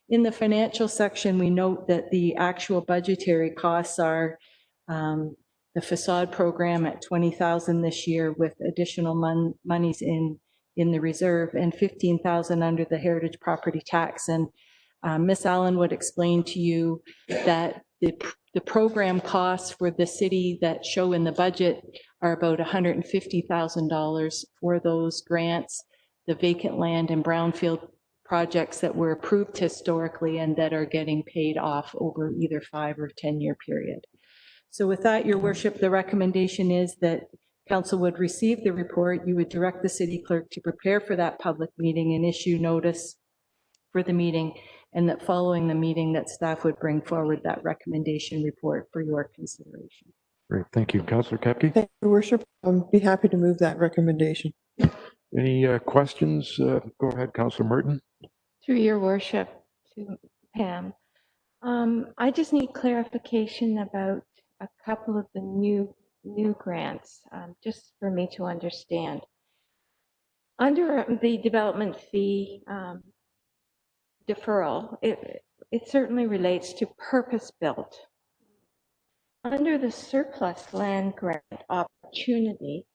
In the financial section, we note that the actual budgetary costs are the facade program at $20,000 this year, with additional monies in in the reserve and 15,000 under the heritage property tax. And Ms. Allen would explain to you that the program costs for the city that show in the budget are about $150,000 for those grants, the vacant land and brownfield projects that were approved historically and that are getting paid off over either 5 or 10-year period. So with that, Your Worship, the recommendation is that Council would receive the report. You would direct the city clerk to prepare for that public meeting and issue notice for the meeting, and that following the meeting that staff would bring forward that recommendation report for your consideration. Great, thank you. Councillor Kepke? Thank you, Your Worship. I'd be happy to move that recommendation. Any questions? Go ahead, Councillor Merton. Through your worship to Pam. I just need clarification about a couple of the new grants, just for me to understand. Under the development fee deferral, it certainly relates to purpose-built. Under the surplus land grant opportunity,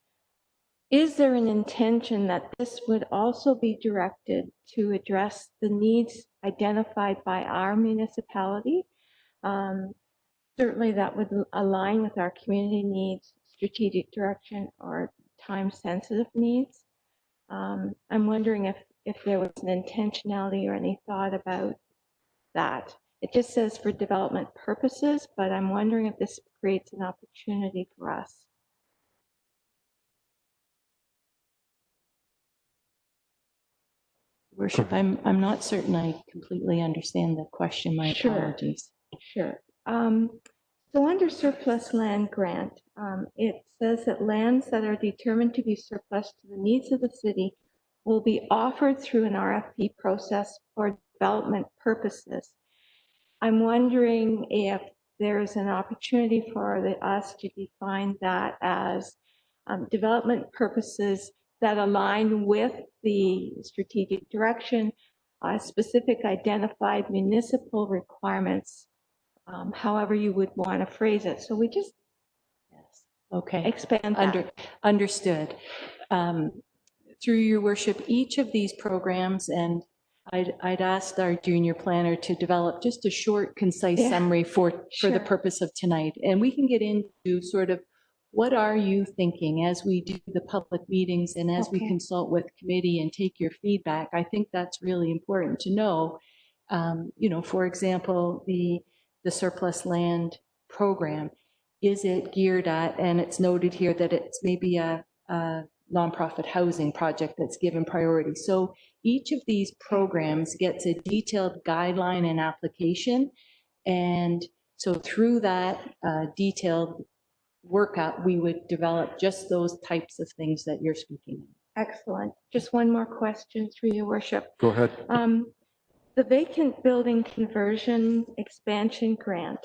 is there an intention that this would also be directed to address the needs identified by our municipality? Certainly that would align with our community needs, strategic direction, or time-sensitive needs. I'm wondering if there was an intentionality or any thought about that. It just says for development purposes, but I'm wondering if this creates an opportunity for us. Worship, I'm not certain I completely understand the question. My apologies. Sure. So under surplus land grant, it says that lands that are determined to be surplus to the needs of the city will be offered through an RFP process for development purposes. I'm wondering if there's an opportunity for us to define that as development purposes that align with the strategic direction, specific identified municipal requirements, however you would want to phrase it. So we just expand that. Understood. Through your worship, each of these programs, and I'd asked our junior planner to develop just a short, concise summary for the purpose of tonight. And we can get into sort of what are you thinking as we do the public meetings and as we consult with committee and take your feedback. I think that's really important to know. You know, for example, the surplus land program, is it geared at, and it's noted here that it's maybe a nonprofit housing project that's given priority. So each of these programs gets a detailed guideline and application. And so through that detailed workup, we would develop just those types of things that you're speaking of. Excellent. Just one more question through your worship. Go ahead. The vacant building conversion expansion grant.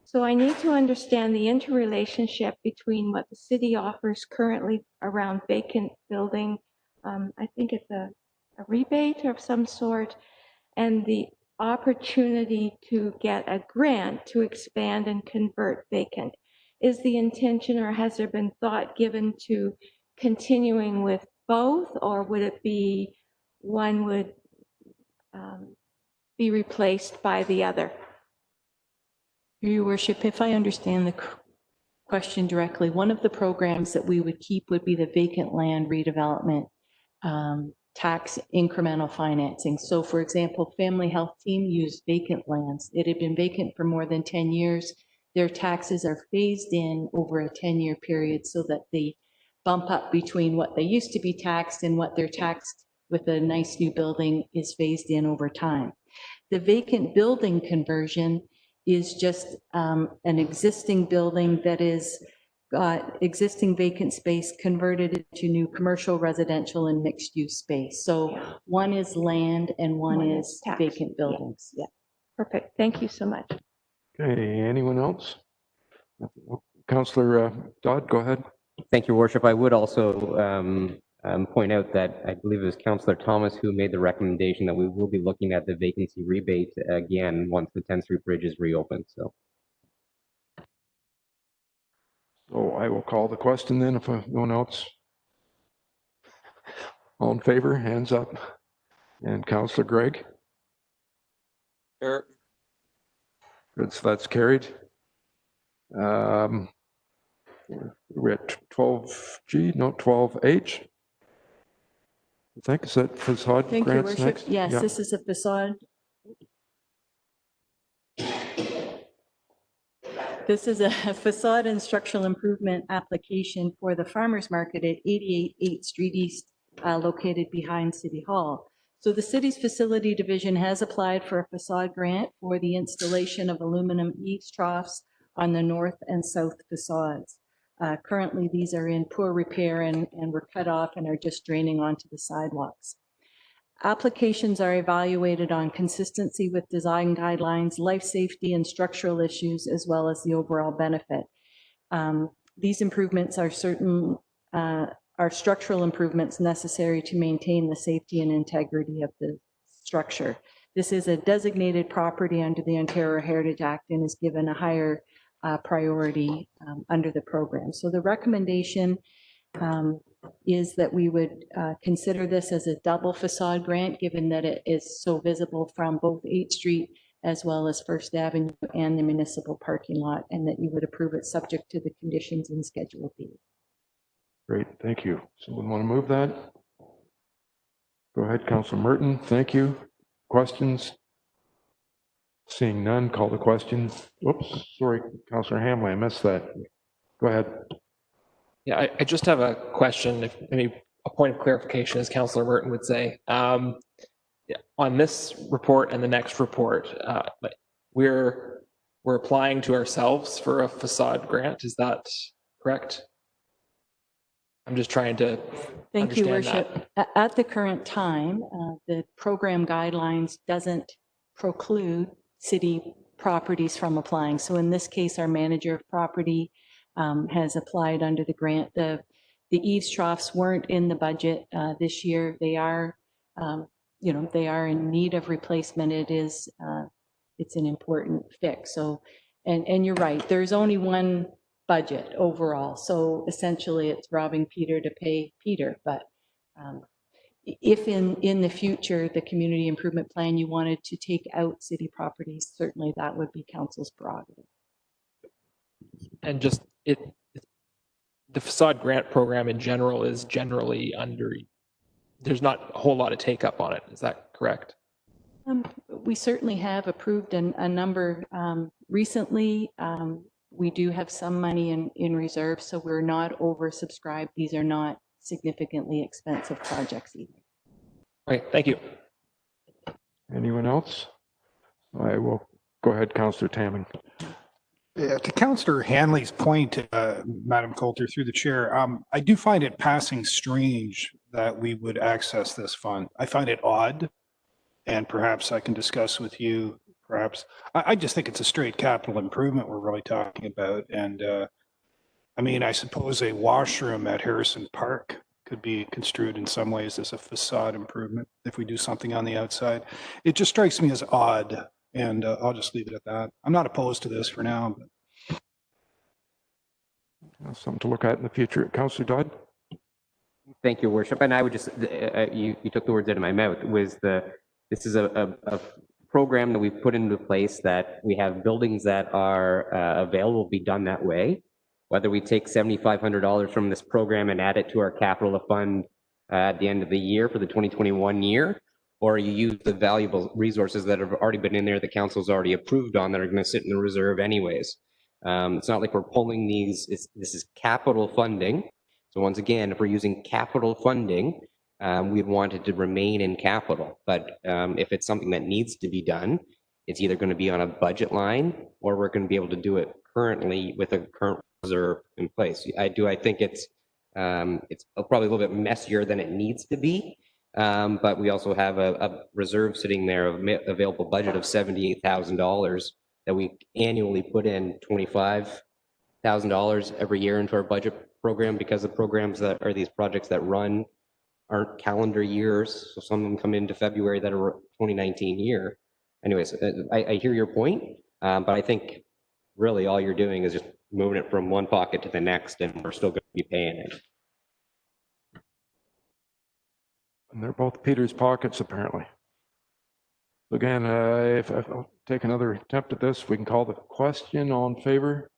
So I need to understand the interrelationship between what the city offers currently around vacant building. I think it's a rebate of some sort, and the opportunity to get a grant to expand and convert vacant. Is the intention, or has there been thought given to continuing with both, or would it be one would be replaced by the other? Your worship, if I understand the question directly, one of the programs that we would keep would be the vacant land redevelopment tax incremental financing. So for example, Family Health Team used vacant lands. It had been vacant for more than 10 years. Their taxes are phased in over a 10-year period so that the bump up between what they used to be taxed and what they're taxed with a nice new building is phased in over time. The vacant building conversion is just an existing building that is existing vacant space converted into new commercial, residential, and mixed use space. So one is land and one is vacant buildings. Yeah. Perfect. Thank you so much. Okay, anyone else? Councillor Dodd, go ahead. Thank you, Worship. I would also point out that I believe it was Councillor Thomas who made the recommendation that we will be looking at the vacancy rebate again once the 10th Street Bridge is reopened. So I will call the question then if no one else All in favor, hands up. And Councillor Gregg? Eric? Good, so that's carried. We're at 12G, no, 12H. I think, is that facade Thank you, grants Worship. next? Yes, Yeah. this is a facade. This is a facade and structural improvement application for the farmers market at 88 8th Street East, located behind City Hall. So the city's facility division has applied for a facade grant for the installation of aluminum eaves troughs on the north and south facades. Currently, these are in poor repair and were cut off and are just draining onto the sidewalks. Applications are evaluated on consistency with design guidelines, life safety and structural issues, as well as the overall benefit. These improvements are structural improvements necessary to maintain the safety and integrity of the structure. This is a designated property under the Ontario Heritage Act and is given a higher priority under the program. So the recommendation is that we would consider this as a double facade grant, given that it is so visible from both 8th Street as well as First Avenue and the municipal parking lot, and that you would approve it subject to the conditions in Schedule B. Great, thank you. Someone want to move that? Go ahead, Councillor Merton. Thank you. Questions? Seeing none, call the question. Oops, sorry, Councillor Hamley, I missed that. Go ahead. Yeah, I just have a question, if maybe a point of clarification, as Councillor Merton would say. On this report and the next report, we're applying to ourselves for a facade grant. Is that correct? I'm just trying to Thank you, understand Worship. At the current time, the program guidelines doesn't preclude city properties from applying. So in this case, our manager of property has applied under the grant. The eaves troughs weren't in the budget this year. They are, they are in need of replacement. It's an important fix. So, and you're right, there's only one budget overall. So essentially it's robbing Peter to pay Peter. But if in the future, the community improvement plan, you wanted to take out city properties, certainly that would be council's prerogative. And just the facade grant program in general is generally there's not a whole lot of take up on it. Is that correct? We certainly have approved a number recently. We do have some money in reserve, so we're not oversubscribed. These are not significantly expensive projects either. Okay, thank you. Anyone else? I will go ahead, Councillor Tamming. Yeah, to Councillor Hanley's point, Madam Coulter, through the chair, I do find it passing strange that we would access this fund. I find it odd, and perhaps I can discuss with you, perhaps. I just think it's a straight capital improvement we're really talking about. And I mean, I suppose a washroom at Harrison Park could be construed in some ways as a facade improvement if we do something on the outside. It just strikes me as odd. And I'll just leave it at that. I'm not opposed to this for now. But... Something to look at in the future. Councillor Dodd? Thank you, Worship. And I would just, you took the words out of my mouth, this is a program that we've put into place that we have buildings that are available to be done that way. Whether we take $7,500 from this program and add it to our capital fund at the end of the year for the 2021 year, or you use the valuable resources that have already been in there, the council's already approved on, that are going to sit in the reserve anyways. It's not like we're pulling these, this is capital funding. So once again, if we're using capital funding, we'd want it to remain in capital. But if it's something that needs to be done, it's either going to be on a budget line, or we're going to be able to do it currently with a current reserve in place. I think it's probably a little bit messier than it needs to be. But we also have a reserve sitting there of available budget of $78,000 that we annually put in $25,000 every year into our budget program, because the programs that are these projects that run aren't calendar years. So some of them come into February that are 2019 year. Anyways, I hear your point, but I think really all you're doing is just moving it from one pocket to the next, and we're still going to be paying it. And they're both Peter's pockets, apparently. Again, if I'll take another attempt at this, we can call the question. All in favor?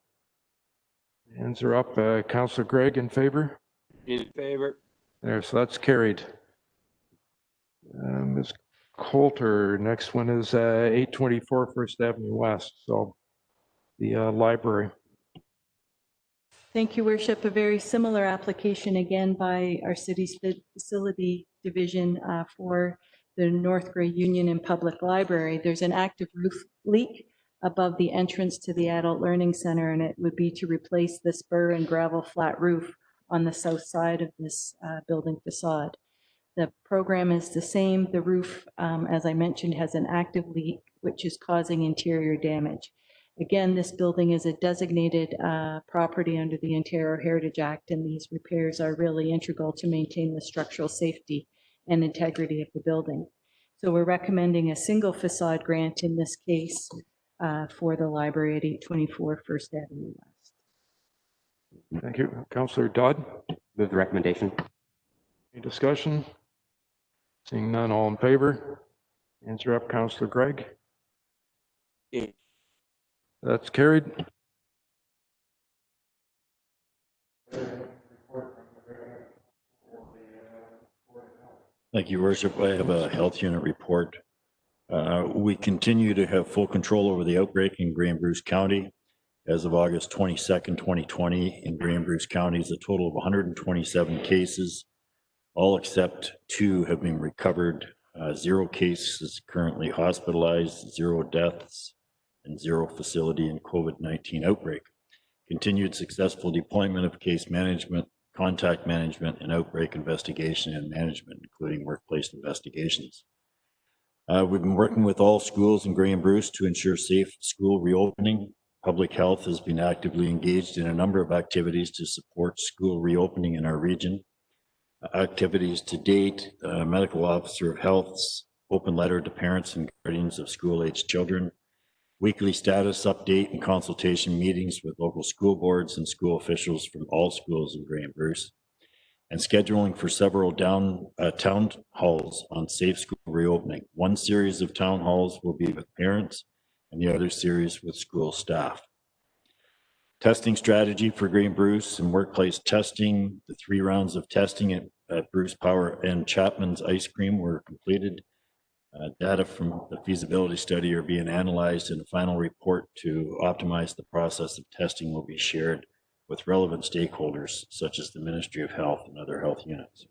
Hands are up. Councillor Gregg in favor? In favor. There, so that's carried. Ms. Coulter, next one is 824 First Avenue West, so the library. Thank you, Worship. A very similar application again by our city's facility division for the North Grey Union and Public Library. There's an active roof leak above the entrance to the Adult Learning Center, and it would be to replace the spur and gravel flat roof on the south side of this building facade. The program is the same. The roof, as I mentioned, has an active leak, which is causing interior damage. Again, this building is a designated property under the Ontario Heritage Act, and these repairs are really integral to maintain the structural safety and integrity of the building. So we're recommending a single facade grant in this case for the library at 824 First Avenue West. Thank you. Councillor Dodd? Move the recommendation. Any discussion? Seeing none, all in favor? Hands are up. Councillor Gregg? That's carried. Thank you, Worship. I have a health unit report. We continue to have full control over the outbreak in Grey and Bruce County. As of August 22nd, 2020, in Grey and Bruce counties, a total of 127 cases. All except 2 have been recovered. 0 cases currently hospitalized, 0 deaths, and 0 facility in COVID-19 outbreak. Continued successful deployment of case management, contact management, and outbreak investigation and management, including workplace investigations. We've been working with all schools in Grey and Bruce to ensure safe school reopening. Public health has been actively engaged in a number of activities to support school reopening in our region. Activities to date, Medical Officer of Health's open letter to parents and guardians of school-aged children, weekly status update and consultation meetings with local school boards and school officials from all schools in Grey and Bruce, and scheduling for several town halls on safe school reopening. One series of town halls will be with parents and the other series with school staff. Testing strategy for Grey and Bruce and workplace testing. The 3 rounds of testing at Bruce Power and Chapman's Ice Cream were completed. Data from the feasibility study are being analyzed, and a final report to optimize the process of testing will be shared with relevant stakeholders, such as the Ministry of Health and other health units.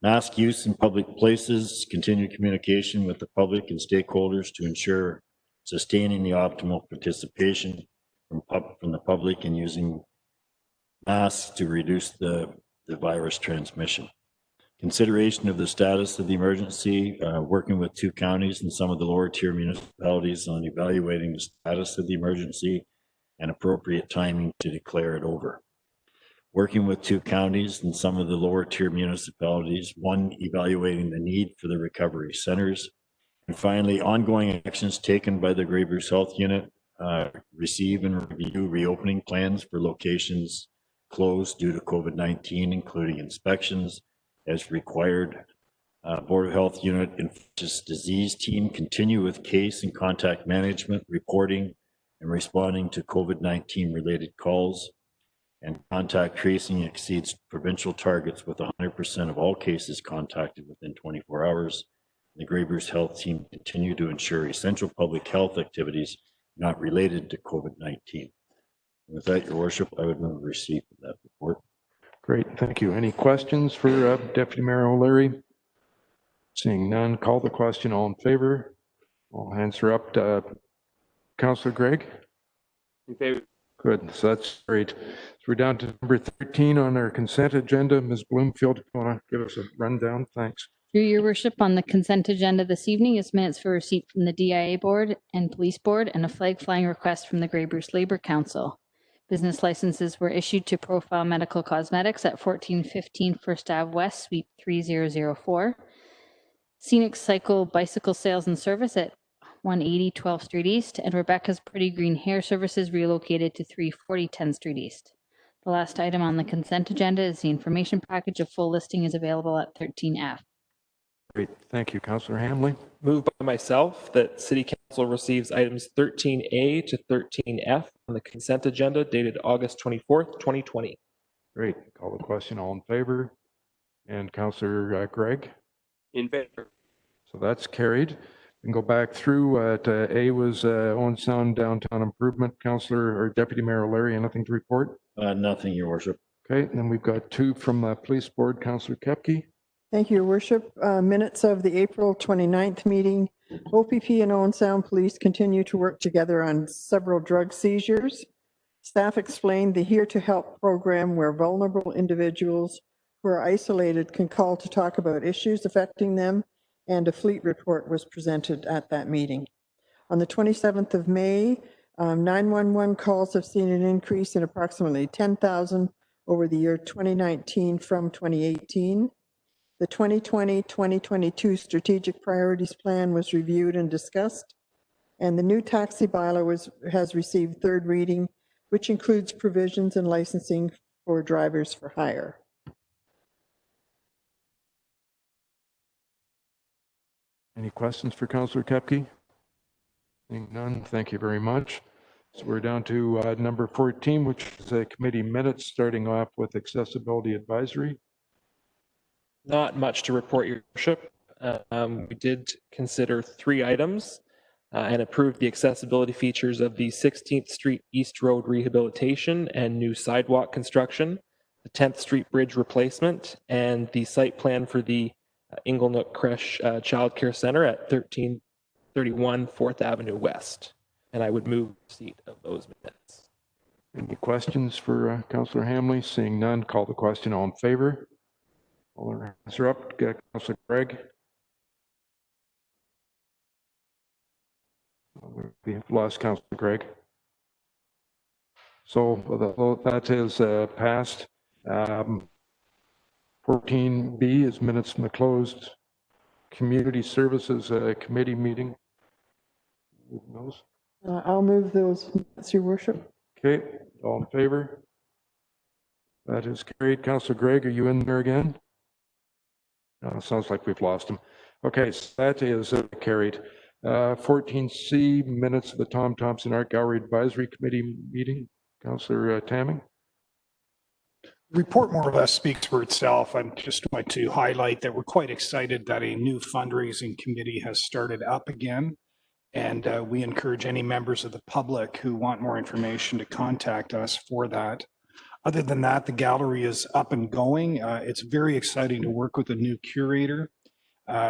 Mask use in public places, continued communication with the public and stakeholders to ensure sustaining the optimal participation from the public and using masks to reduce the virus transmission. Consideration of the status of the emergency, working with 2 counties and some of the lower tier municipalities on evaluating the status of the emergency and appropriate timing to declare it over. Working with 2 counties and some of the lower tier municipalities, 1 evaluating the need for the recovery centers. And finally, ongoing actions taken by the Grey Bruce Health Unit, receive and review reopening plans for locations closed due to COVID-19, including inspections as required. Board of Health Unit infectious disease team continue with case and contact management, reporting and responding to COVID-19 related calls, and contact tracing exceeds provincial targets with 100% of all cases contacted within 24 hours. The Grey Bruce Health team continue to ensure essential public health activities not related to COVID-19. With that, Your Worship, I would move receipt of that report. Great, thank you. Any questions for Deputy Mayor O'Leary? Seeing none, call the question. All in favor? All hands are up. Councillor Gregg? In favor. Good, so that's great. So we're down to number 13 on our consent agenda. Ms. Bloomfield, if you want to give us a rundown, thanks. Through your worship, on the consent agenda this evening is minutes for receipt from the DIA Board and Police Board and a flag flying request from the Grey Bruce Labour Council. Business licenses were issued to Profile Medical Cosmetics at 1415 First Ave West, Suite 3004. Scenic Cycle Bicycle Sales and Service at 180 12th Street East, and Rebecca's Pretty Green Hair Services relocated to 340 10th Street East. The last item on the consent agenda is the information package. A full listing is available at 13F. Great. Thank you, Councillor Hamley. Moved by myself that City Council receives items 13A to 13F on the consent agenda dated August 24th, 2020. Great. Call the question. All in favor? And Councillor Gregg? In favor. So that's carried. We can go back through. A was Owen Sound Downtown Improvement. Councillor or Deputy Mayor O'Leary, anything to report? Nothing, Your Worship. Okay, and then we've got 2 from the Police Board. Councillor Kepke. Thank you, Your Worship. Minutes of the April 29th meeting. OPP and Owen Sound Police continue to work together on several drug seizures. Staff explained the Here to Help program where vulnerable individuals who are isolated can call to talk about issues affecting them, and a fleet report was presented at that meeting. On the 27th of May, 911 calls have seen an increase in approximately 10,000 over the year 2019 from 2018. The 2020-2022 Strategic Priorities Plan was reviewed and discussed, and the new taxi bylaw has received 3rd reading, which includes provisions and licensing for drivers for hire. Any questions for Councillor Kepke? Seeing none, thank you very much. So we're down to number 14, which is committee minutes, starting off with Accessibility Advisory. Not much to report, Your Worship. We did consider 3 items and approved the accessibility features of the 16th Street East Road rehabilitation and new sidewalk construction, the 10th Street Bridge replacement, and the site plan for the Inglenook Creche Child Care Center at 1331 4th Avenue West. And I would move receipt of those minutes. Any questions for Councillor Hamley? Seeing none, call the question. All in favor? All our hands are up. Councillor Gregg. We have lost Councillor Gregg. So that is passed. 14B is minutes from the closed Community Services Committee meeting. Those. I'll move those minutes, Your Worship. Okay, all in favor? That is carried. Councillor Gregg, are you in there again? Sounds like we've lost him. Okay, so that is carried. 14C, minutes of the Tom Thompson Art Gallery Advisory Committee meeting. Councillor Tamming. The report more or less speaks for itself. I just want to highlight that we're quite excited that a new fundraising committee has started up again. And we encourage any members of the public who want more information to contact us for that. Other than that, the gallery is up and going. It's very exciting to work with a new curator.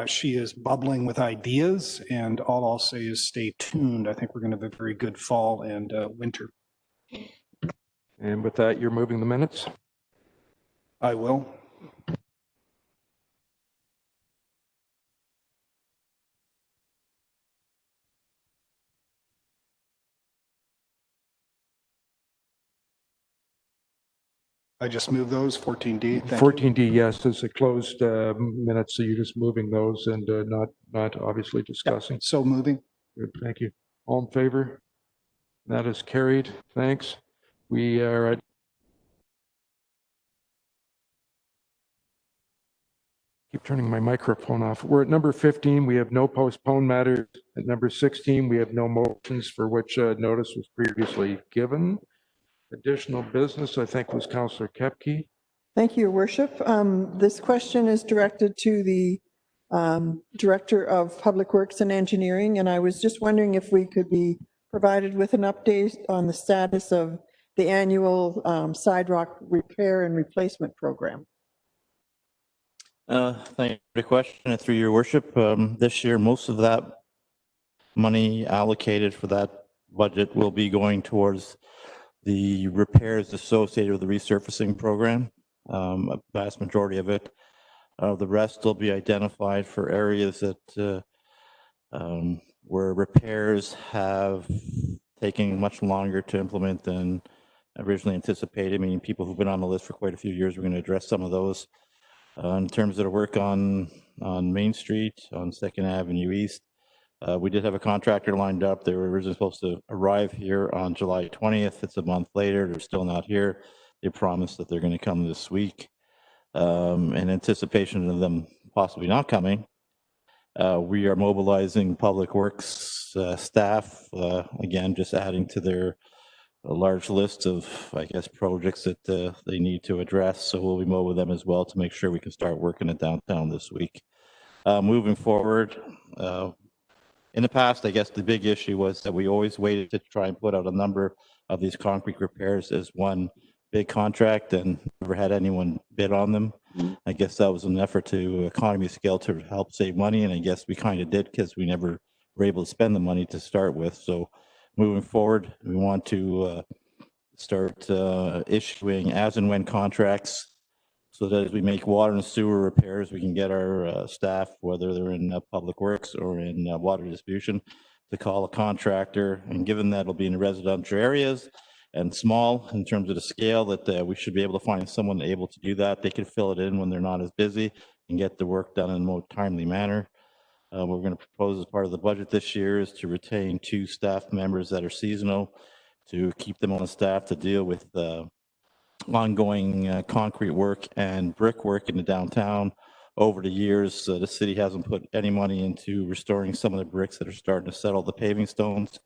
She is bubbling with ideas, and all I'll say is stay tuned. I think we're going to have a very good fall and winter. And with that, you're moving the minutes? I will. I just moved those, 14D. 14D, yes, is a closed minutes, so you're just moving those and not obviously discussing. Yeah, so moving. Good, thank you. All in favor? That is carried. Thanks. We are at keep turning my microphone off. We're at number 15. We have no postponed matters. At number 16, we have no motions for which notice was previously given. Additional business, I think, was Councillor Kepke. Thank you, Your Worship. This question is directed to the Director of Public Works and Engineering, and I was just wondering if we could be provided with an update on the status of the annual sidewalk repair and replacement program. Thank you for the question. Through Your Worship, this year, most of that money allocated for that budget will be going towards the repairs associated with the resurfacing program, a vast majority of it. The rest will be identified for areas that where repairs have taken much longer to implement than originally anticipated. I mean, people who've been on the list for quite a few years, we're going to address some of those. In terms of the work on Main Street, on 2nd Avenue East, we did have a contractor lined up. They were originally supposed to arrive here on July 20th. It's a month later. They're still not here. They promised that they're going to come this week. In anticipation of them possibly not coming, We are mobilizing Public Works staff, again, just adding to their large list of, I guess, projects that they need to address. So we'll be mobile them as well to make sure we can start working at downtown this week. Moving forward, in the past, I guess the big issue was that we always waited to try and put out a number of these concrete repairs as one big contract and never had anyone bid on them. I guess that was an effort to economy of scale to help save money, and I guess we kind of did because we never were able to spend the money to start with. So moving forward, we want to start issuing as and when contracts so that as we make water and sewer repairs, we can get our staff, whether they're in Public Works or in water distribution, to call a contractor. And given that it'll be in residential areas and small in terms of the scale, that we should be able to find someone able to do that. They can fill it in when they're not as busy and get the work done in a more timely manner. What we're going to propose as part of the budget this year is to retain 2 staff members that are seasonal, to keep them on staff to deal with ongoing concrete work and brick work in the downtown. Over the years, the city hasn't put any money into restoring some of the bricks that are starting to settle the paving stones.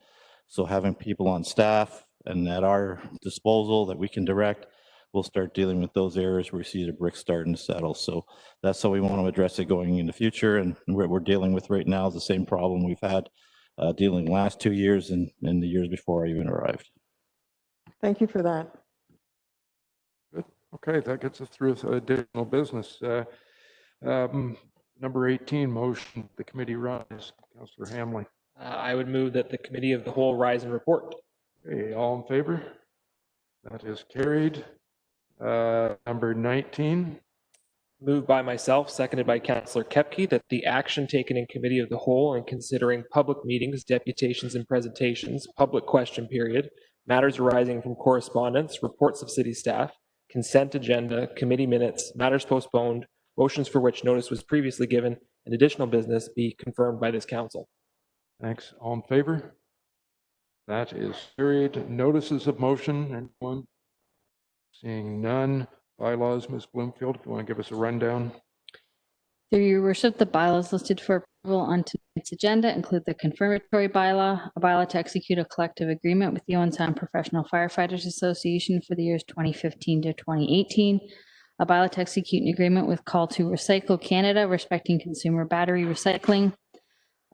So having people on staff and at our disposal that we can direct, we'll start dealing with those areas where we see the bricks starting to settle. So that's how we want to address it going in the future. And what we're dealing with right now is the same problem we've had dealing the last 2 years and the years before I even arrived. Thank you for that. Good. Okay, that gets us through additional business. Number 18, motion the committee rise. Councillor Hamley. I would move that the committee of the whole rise and report. Okay, all in favor? That is carried. Number 19. Moved by myself, seconded by Councillor Kepke, that the action taken in committee of the whole in considering public meetings, deputations and presentations, public question period, matters arising from correspondence, reports of city staff, consent agenda, committee minutes, matters postponed, motions for which notice was previously given, and additional business be confirmed by this council. Thanks. All in favor? That is carried. Notices of motion, anyone? Seeing none. Bylaws, Ms. Bloomfield, if you want to give us a rundown. Through your worship, the bylaws listed for approval on tonight's agenda include the confirmatory bylaw, a bylaw to execute a collective agreement with the Owen Sound Professional Firefighters Association for the years 2015 to 2018, a bylaw to execute an agreement with Call to Recycle Canada respecting consumer battery recycling,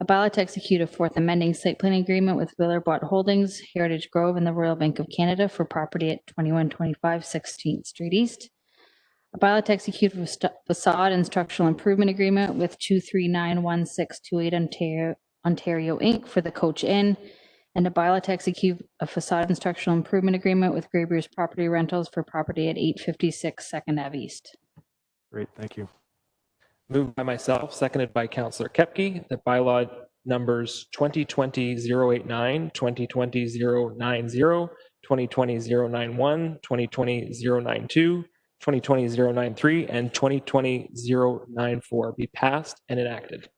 a bylaw to execute a 4th amending site plan agreement with Villarbot Holdings, Heritage Grove, and the Royal Bank of Canada for property at 2125 16th Street East, a bylaw to execute a facade and structural improvement agreement with 2391628 Ontario Inc. for the Coach Inn, and a bylaw to execute a facade and structural improvement agreement with Graber's Property Rentals for property at 856 2nd Ave East. Great, thank you. Moved by myself, seconded by Councillor Kepke, that bylaw numbers 2020-089, 2020-090, 2020-091, 2020-092, 2020-093, and 2020-094 be passed and enacted.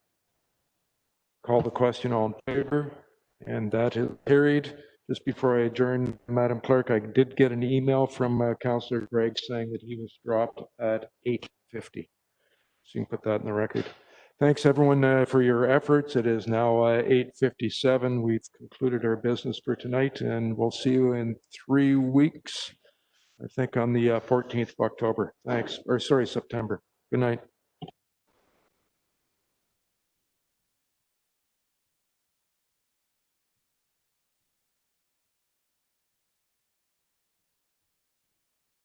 Call the question, all in favor? And that is carried. Just before I adjourn, Madam Clerk, I did get an email from Councillor Gregg saying that he was dropped at 8:50. So you can put that in the record. Thanks, everyone, for your efforts. It is now 8:57. We've concluded our business for tonight, and we'll see you in 3 weeks, I think on the 14th of October. Thanks. Or sorry, September. Good night.